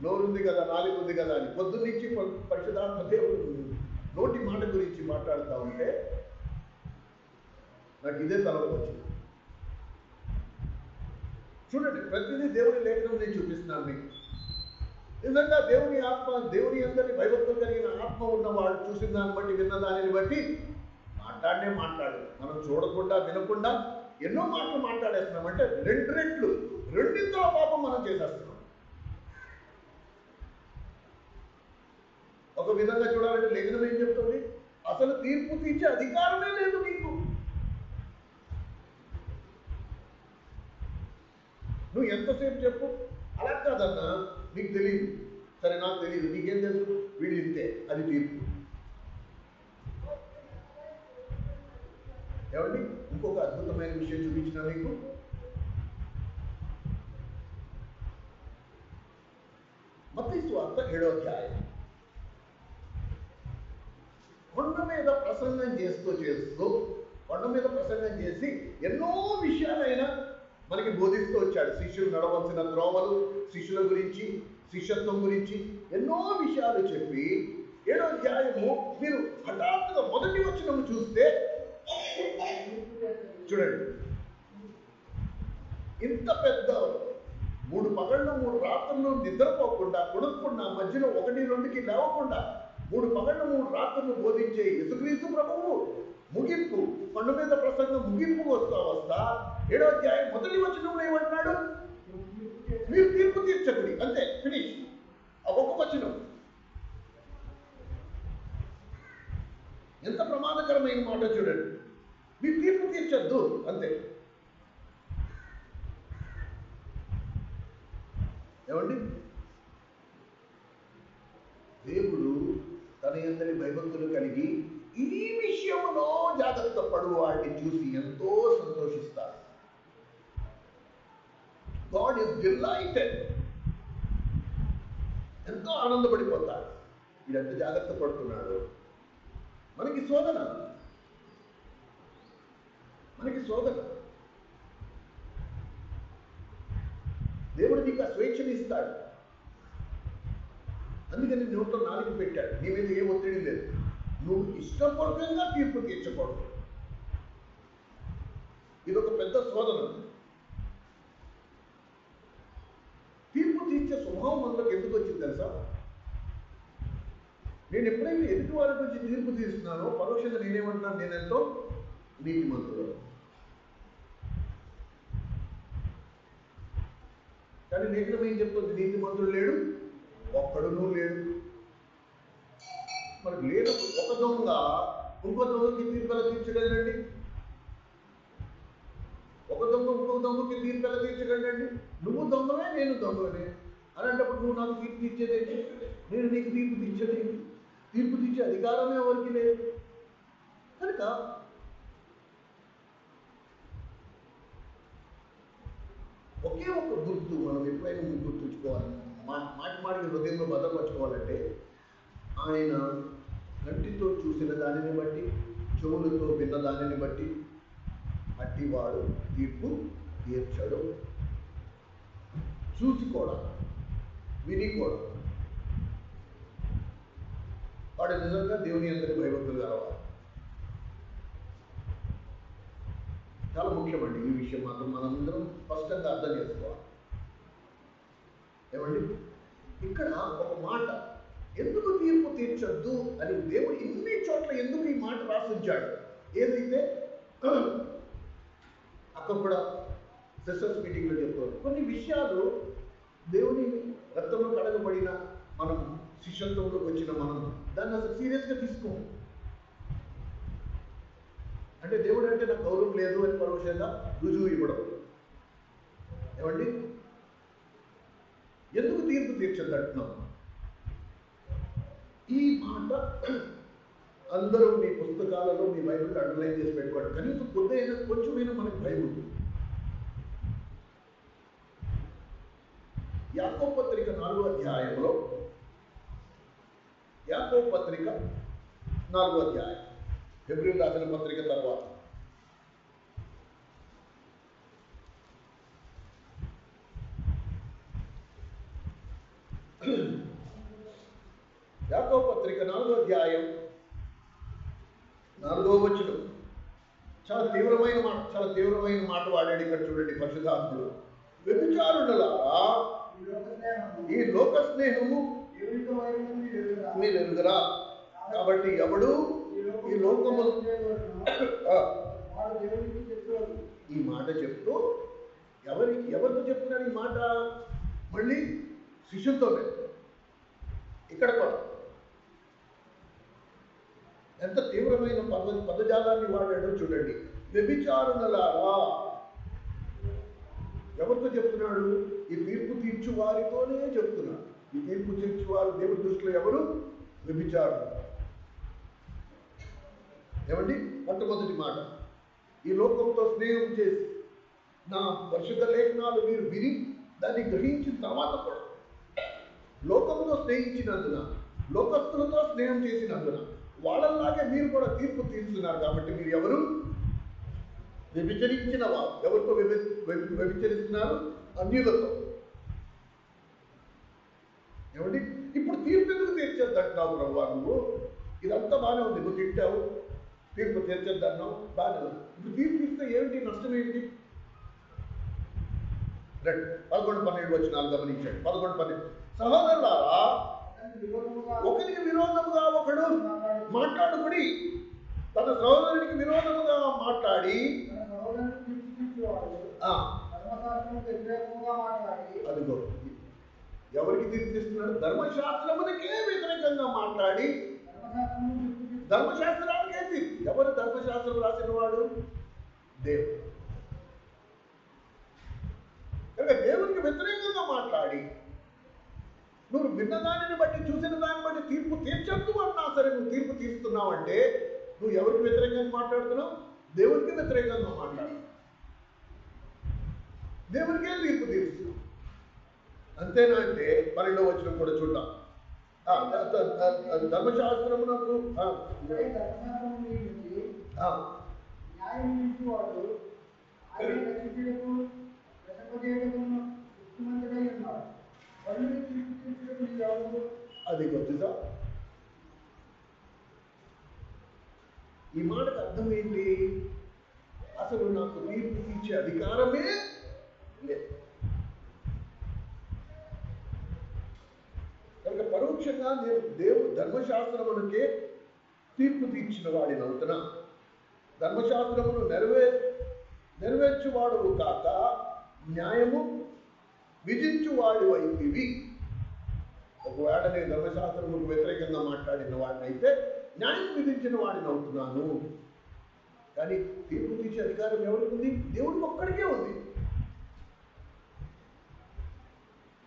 నోరుంది కదా, నాలుగు ఉంది కదా అని పొద్దున్నుంచి పరిశుద్ధాత్మ దేవుడు నోటి మాట గురించి మాట్లాడుతూ ఉంటే నాకు ఇదే తలపు వచ్చింది. చూడండి, ప్రతిదీ దేవుని లేఖనం నేను చూపిస్తున్నాను మీకు. నిజంగా దేవుని ఆత్మ, దేవుని అందరినీ భయభక్తులు కలిగిన ఆత్మ ఉన్నవాడు చూసిన దాన్ని బట్టి, విన్న దానిని బట్టి మాట్లాడు. మనం చూడకుండా, వినకుండా ఎన్నో మాటలు మాట్లాడేస్తున్నాం. అంటే రెండింతల పాపం మనం చేసేస్తున్నాం. ఒక విధంగా చూడాలంటే లేఖనం ఏం చెప్తుంది? అసలు తీర్పు తీర్చే అధికారమే లేదు నీకు. నువ్వు ఎంతసేపు చెప్పు, అలా కాదన్నా నీకు తెలియదు. సరే, నాకు తెలియదు, నీకేం తెలుసు? వీళ్ళు ఇంతే, అది తీర్పు. ఏమండి, ఇంకొక అద్భుతమైన విషయం చూపించిన మీకు. మత్తయి సువార్త 7వ అధ్యాయం. కొండ మీద ప్రసంగం చేసి ఎన్నో విషయాలైనా మనకి బోధిస్తూ వచ్చాడు. శిష్యులు నడవలసిన త్రోవలు, శిష్యుల గురించి, శిష్యత్వం గురించి ఎన్నో విషయాలు చెప్పి 7వ అధ్యాయము మీరు హఠాత్తుగా మొదటి వచనము చూస్తే చూడండి, ఇంత పెద్ద 3 పగళ్ళు 3 రాత్రులు నిద్రపోకుండా, కొనుక్కుండా, మధ్యలో 1-2కి లేవకుండా 3 పగళ్ళు 3 రాత్రులు బోధించే యేసుక్రీస్తు ప్రభువు ముగింపు, కొండ మీద ప్రసంగం ముగింపు వస్తా 7వ అధ్యాయం మొదటి వచనంలో ఏమంటున్నాడు? మీరు తీర్పు తీర్చకుడి. అంతే, ఫినిష్. ఆ ఒక్క వచనం ఎంత ప్రమాదకరమైన మాట చూడండి. మీరు తీర్పు తీర్చద్దు, అంతే. ఏమండి, దేవుడు తన యందలి భయభక్తులు కలిగి ఈ విషయంలో జాగ్రత్త పడు వాడిని చూసి ఎంతో సంతోషిస్తారు. God is delighted. ఎంతో ఆనందపడిపోతాడు. వీడంత జాగ్రత్త పడుతున్నాడు. మనకి శోధన. దేవుడు నీకు ఆ స్వేచ్ఛని ఇస్తాడు. అందుకని నోట్లో నాలుగు పెట్టాడు. నీ మీద ఏ ఒత్తిడి లేదు. నువ్వు ఇష్టపూర్వకంగా తీర్పు తీర్చకూడదు. ఇదొక పెద్ద శోధన. తీర్పు తీర్చే స్వభావం మనలోకి ఎందుకు వచ్చింది తెలుసా? నేను ఎప్పుడైతే ఎదుటి వారి గురించి తీర్పు తీస్తున్నానో పరోక్షంగా నేనేమంటున్నాను, నేనెంతో నీతిమంతుడు. కానీ లేఖనం ఏం చెప్తుంది? నీతిమంతుడు లేడు, ఒక్కడునూ లేడు. మరి లేదు. ఒక దొంగ ఇంకో దొంగకి తీర్పు ఎలా తీర్చగలండి? ఒక దొంగ ఇంకో దొంగకి తీర్పు ఎలా తీర్చగలండి? నువ్వు దొంగవే, నేను దొంగనే. అలాంటప్పుడు నువ్వు నాకు తీర్పు తీర్చేదేంటి? నేను నీకు తీర్పు తీర్చేదేంటి? తీర్పు తీర్చే అధికారమే ఎవరికి లేదు. కనుక ఒకే ఒక గుర్తు మనం ఎప్పుడైనా గుర్తుంచుకోవాలి, మాటికి హృదయంలో భద్రపరచుకోవాలంటే, ఆయన కంటితో చూసిన దానిని బట్టి, చెవులతో విన్న దానిని బట్టి అట్టివాడు తీర్పు తీర్చడు. చూసి కూడా, విని కూడా వాడు నిజంగా దేవుని అందరి భయభక్తులు కలవాలి. చాలా ముఖ్యమండి ఈ విషయం మాత్రం మనందరం స్పష్టంగా అర్థం చేసుకోవాలి. ఏమండి, ఇక్కడ ఒక మాట, ఎందుకు తీర్పు తీర్చొద్దు అని దేవుడు ఇన్ని చోట్ల ఎందుకు ఈ మాట రాసించాడు? ఏదైతే అక్కడ కూడా సిస్టర్స్ మీటింగ్లో చెప్తారు, కొన్ని విషయాలు దేవుని రక్తంలో కడగబడిన మనం, శిష్యత్వంలోకి వచ్చిన మనం దాన్ని అసలు సీరియస్గా తీసుకోము. అంటే దేవుడు అంటే నాకు గౌరవం లేదు అని పరోక్షంగా రుజువు ఇవ్వడం. ఏమండి, ఎందుకు తీర్పు తీర్చద్దు అంటున్నాం? ఈ మాట అందరూ మీ పుస్తకాలలో, మీ బైబిల్ అండర్లైన్ చేసి పెట్టుకోండి. కనీసం కొద్దిగా కొంచెమైనా మనకు భయం ఉంటుంది. యాకోబు పత్రిక 4వ అధ్యాయంలో, యాకోబు పత్రిక 4వ అధ్యాయం, ఫిబ్రవరి రాసిన పత్రిక తర్వాత యాకోబు పత్రిక 4వ అధ్యాయం 4వ వచనం చాలా తీవ్రమైన మాట వాడాడు ఇక్కడ. చూడండి, పరిశుద్ధాత్ముడు, వ్యభిచారులారా ఈ లోక స్నేహము మీరు ఎరుగరా? కాబట్టి ఎవడు ఈ లోకము, ఈ మాట చెప్తూ ఎవరితో చెప్తున్నాడు ఈ మాట? మళ్ళీ శిష్యులతోనే. ఇక్కడ కూడా ఎంత తీవ్రమైన పదజాలాన్ని వాడాడో చూడండి. వ్యభిచారులారా, ఎవరితో చెప్తున్నాడు? ఈ తీర్పు తీర్చు వారితోనే చెప్తున్నాడు. ఈ తీర్పు తీర్చు వారు దేవుడి దృష్టిలో ఎవరు? వ్యభిచారులు. ఏమండి, మొట్టమొదటి మాట, ఈ లోకంతో స్నేహం చేసి నా పరిశుద్ధ లేఖనాలు మీరు విని దాన్ని గ్రహించిన తర్వాత కూడా లోకంతో స్నేహించినందున, లోకస్తులతో స్నేహం చేసినందున వాళ్ళలాగే మీరు కూడా తీర్పు తీర్చున్నారు. కాబట్టి మీరు ఎవరు? వ్యభిచరించిన వారు. ఎవరితో వ్యభిచరిస్తున్నారు? అన్యులతో. ఏమండి, ఇప్పుడు తీర్పు ఎందుకు తీర్చేద్దంటున్నావు ప్రభు? నువ్వు ఇదంతా బాగానే ఉంది, నువ్వు తిట్టావు, తీర్పు తీర్చేద్దన్నావు, బాగానే ఉంది. ఇప్పుడు తీర్పు తీర్స్తే ఏమిటి? నష్టం ఏంటి? 11-12 వచనాలు గమనించండి. 11-12, సహోదరులారా, ఒకరికి విరోధముగా ఒకడు మాట్లాడుకుడి, తన సహోదరునికి విరోధముగా మాట్లాడి, అదిగో ఎవరికి తీర్పిస్తున్నాడు? ధర్మశాస్త్రమునికే వ్యతిరేకంగా మాట్లాడి, ధర్మశాస్త్రానికే తీర్పు. ఎవరు ధర్మశాస్త్రం రాసిన వాడు? దేవుడు. కనుక దేవునికి వ్యతిరేకంగా మాట్లాడి, నువ్వు విన్న దానిని బట్టి, చూసిన దాన్ని బట్టి తీర్పు తీర్చద్దు అన్నా సరే నువ్వు తీర్పు తీరుస్తున్నావు అంటే నువ్వు ఎవరికి వ్యతిరేకంగా మాట్లాడుతున్నావు? దేవునికి వ్యతిరేకంగా మాట్లాడు. దేవునికే తీర్పు తీరుస్తున్నావు. అంతేనా? అంటే 12వ వచనం కూడా చూద్దాం. ధర్మశాస్త్రమునకు అది గొప్పదా? ఈ మాటకు అర్థం ఏంటి? అసలు నాకు తీర్పు తీర్చే అధికారమే లేదు. కనుక పరోక్షంగా నేను దేవుడు ధర్మశాస్త్రమునకే తీర్పు తీర్చిన వాడిని అవుతున్నా. ధర్మశాస్త్రమును నెరవేర్చువాడు కాక న్యాయము విధించువాడివైతివి. ఒకవేళ నేను ధర్మశాస్త్రముకు వ్యతిరేకంగా మాట్లాడిన వాడిని అయితే న్యాయం విధించిన వాడిని అవుతున్నాను. కానీ తీర్పు తీసే అధికారం ఎవరికి ఉంది? దేవుడికి ఒక్కడికే ఉంది.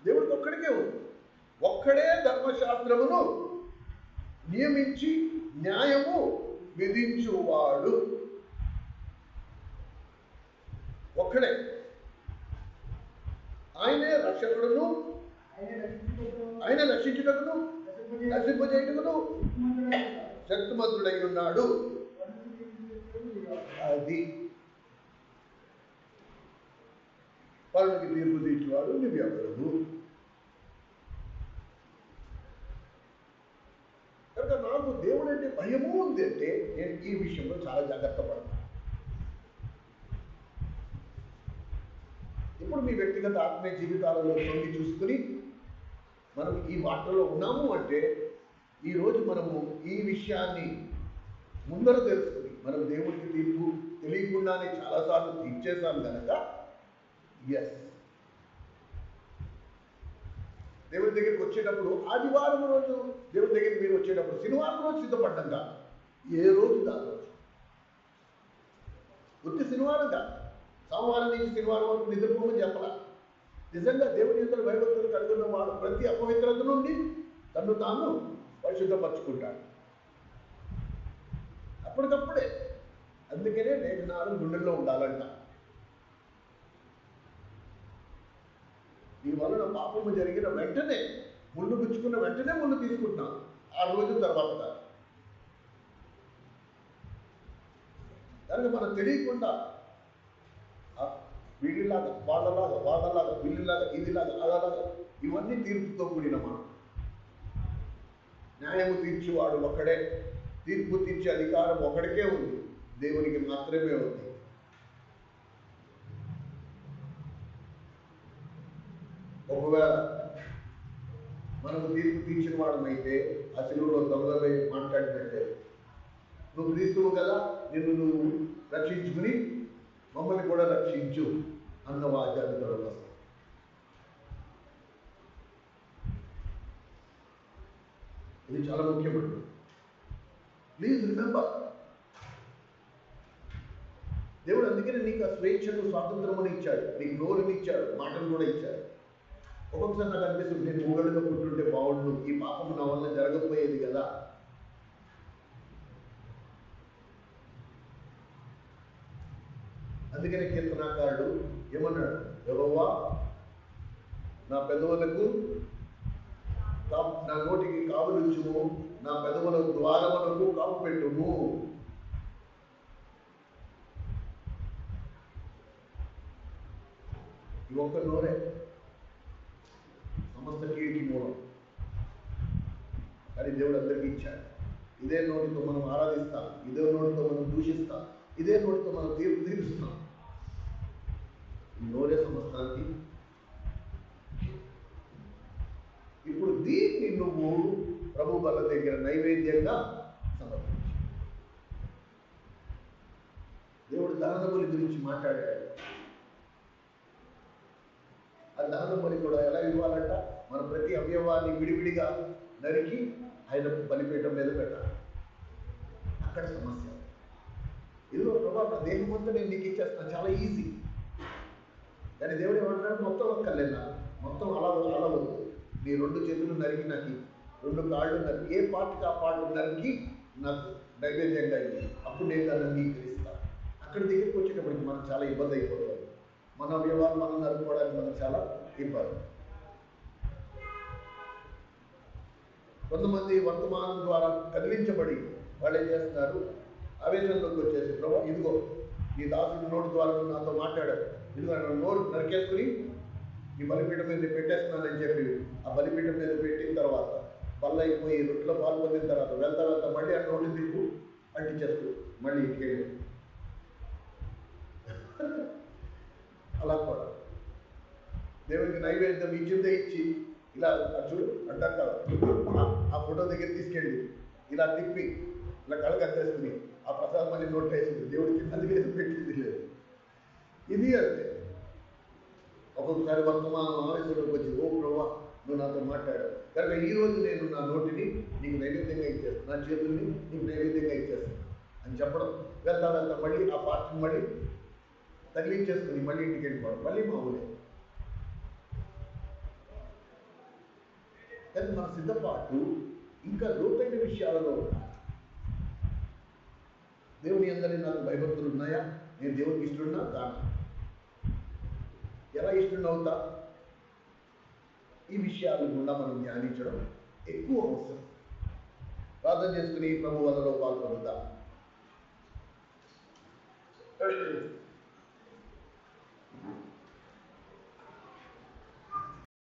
దేవుడికి ఒక్కడికే ఉంది. ఒక్కడే ధర్మశాస్త్రమును నియమించి న్యాయము విధించువాడు. ఒక్కడే. ఆయనే రక్షకుడును, ఆయన రక్షించుటకును నశింపజేయుటకును శక్తిమంతుడై ఉన్నాడు. అది వాళ్ళకి తీర్పు తీర్చేవాడు నువ్వెవరు? కనుక నాకు దేవుడు అంటే భయము ఉంది అంటే నేను ఈ విషయంలో చాలా జాగ్రత్త పడతాను. ఇప్పుడు మీ వ్యక్తిగత ఆత్మీయ జీవితాలలో తొంగి చూసుకుని మనం ఈ వార్తలో ఉన్నాము అంటే ఈరోజు మనము ఈ విషయాన్ని ముందర తెలుసుకుని మనం దేవుడికి తీర్పు తెలియకుండానే చాలాసార్లు తీర్చేసాం కనుక ఎస్, దేవుడి దగ్గరికి వచ్చేటప్పుడు ఆదివారం రోజు దేవుడి దగ్గరికి మీరు వచ్చేటప్పుడు శనివారం రోజు సిద్ధపడ్డం కాదు, ఏ రోజు కాదు, ఉత్తి శనివారం కాదు, సోమవారం నుంచి శనివారం వరకు నిద్రపోమని చెప్పాల. నిజంగా దేవుని ఇద్దరు భయభక్తులు కలుగున్న వాడు ప్రతి అపవిత్రత నుండి తను తాను పరిశుద్ధపరచుకుంటాడు అప్పటికప్పుడే. అందుకనే లేఖనాలు గుండెల్లో ఉండాలంట. నీ వలన పాపము జరిగిన వెంటనే ముళ్ళు గుచ్చుకున్న వెంటనే ముళ్ళు తీసుకుంటున్నాం, 6 రోజుల తర్వాత. కనుక మనం తెలియకుండా వీళ్ళలాగా వాళ్ళలాగా వీళ్ళలాగా ఇదిలాగా అలాగా ఇవన్నీ తీర్పుతో కూడిన మనం. న్యాయము తీర్చేవాడు ఒక్కడే, తీర్పు తీర్చే అధికారం ఒకడికే ఉంది, దేవునికి మాత్రమే ఉంది. ఒకవేళ మనకు తీర్పు తీర్చిన వాడమైతే ఆ సిలువలో దొంగలై మాట్లాడినట్టే, నువ్వు క్రీస్తువు కదా, నిన్ను నువ్వు రక్షించుకుని మమ్మల్ని కూడా రక్షించు అన్న వాక్యాన్ని వస్తాం. ఇది చాలా ముఖ్యమైనది. ప్లీజ్ రిమెంబర్, దేవుడు అందుకనే నీకు ఆ స్వేచ్ఛను స్వాతంత్రముని ఇచ్చాడు, నీకు నోరుని ఇచ్చాడు, మాటలు కూడా ఇచ్చాడు. ఒక్కొక్కసారి నాకు అనిపిస్తుంది నేను ఊగడుగా పుట్టుంటే బాగుండు, ఈ పాపము నా వల్ల జరగకపోయేది కదా. అందుకనే కీర్తనాకారుడు ఏమన్నాడు? యెహోవా నా పెదవులకు నా నోటికి కావులిచ్చుము, నా పెదవుల ద్వారములకు కాపు పెట్టుము. ఈ ఒక్క నోరే సమస్త కీడికి మూలం. కానీ దేవుడు అందరికీ ఇచ్చాడు. ఇదే నోటితో మనం ఆరాధిస్తాం, ఇదే నోటితో మనం దూషిస్తాం, ఇదే నోటితో మనం తీర్పు తీరుస్తాం. ఈ నోరే సమస్తానికి. ఇప్పుడు దీన్ని నువ్వు ప్రభు బల్ల దగ్గర నైవేద్యంగా సమర్పించు. దేవుడు దహన బలి గురించి మాట్లాడాడు. ఆ దహన బలి కూడా ఎలా ఇవ్వాలంట? మన ప్రతి అవయవాన్ని విడివిడిగా నరికి ఆయన బలిపీఠం మీద పెట్టాలి. అక్కడ సమస్య. ఇదిగో ప్రభా నా దేహం అంతా నేను నీకు ఇచ్చేస్తాను, చాలా ఈజీ. కానీ దేవుడు ఏమంటాడు? మొత్తం ఒక్కర్లేదు, మొత్తం అలా వద్దు. నీ 2 చేతులు నరికి నాకు, 2 కాళ్ళు నరికి, ఏ పార్ట్కి ఆ పార్ట్ నరికి నాకు నైవేద్యంగా అయింది, అప్పుడు నేను దాన్ని అంగీకరిస్తాను. అక్కడ దగ్గరికి వచ్చేటప్పటికి మనం చాలా ఇబ్బంది అయిపోతుంది. మన వ్యవహారం మనం నరుకోవడానికి మనకు చాలా ఇబ్బంది. కొంతమంది వర్తమానం ద్వారా కదిలించబడి వాళ్ళు ఏం చేస్తున్నారు? ఆవేశంలోకి వచ్చేసి ప్రభు ఇదిగో నీ దాసుడు నోటి ద్వారా నాతో మాట్లాడాడు, ఇదిగో నోరు నరికేసుకుని ఈ బలిపీఠం మీద పెట్టేస్తున్నానని చెప్పి ఆ బలిపీఠం మీద పెట్టిన తర్వాత పళ్ళైపోయి రొట్టెలో పాల్పొందిన తర్వాత వెళ్తా మళ్ళీ ఆ నోటి దిక్కు అంటించేస్తూ మళ్ళీ ఇంటికెళ్ళి అలా కూడా దేవునికి నైవేద్యం ఇచ్చిందే ఇచ్చి ఇలా చూడు అంటారు కదా, ఆ ఫోటో దగ్గర తీసుకెళ్ళి ఇలా తిప్పి ఇలా కళ్ళకి అద్దేసుకుని ఆ ప్రసాదం మళ్ళీ నోట్ వేసింది, దేవుడికి తిన్నది లేదు, పెట్టింది లేదు. ఇది అంతే. ఒక్కొక్కసారి వర్తమానం ఆవేశంలోకి వచ్చి, ఓ ప్రభా నువ్వు నాతో మాట్లాడావు కనుక ఈరోజు నేను నా నోటిని నీకు నైవేద్యంగా ఇచ్చేస్తాను, నా చేతుల్ని నీకు నైవేద్యంగా ఇచ్చేస్తాను అని చెప్పడం. వెళ్తా మళ్ళీ ఆ పార్టీని మళ్ళీ తగిలించేసుకుని మళ్ళీ ఇంటికి వెళ్ళిపోవడం, మళ్ళీ మామూలే. కానీ మన సిద్ధపాటు ఇంకా లోతైన విషయాలలో దేవుని అందరి నాకు భయభక్తులు ఉన్నాయా, నేను దేవునికి ఇష్టడున్నా కాను, ఎలా ఇష్టం అవుతా, ఈ విషయాల గుండా మనం ధ్యానించడం ఎక్కువ అవసరం. ప్రార్థన చేసుకుని ప్రభు వలలో పాల్పొందుతాం.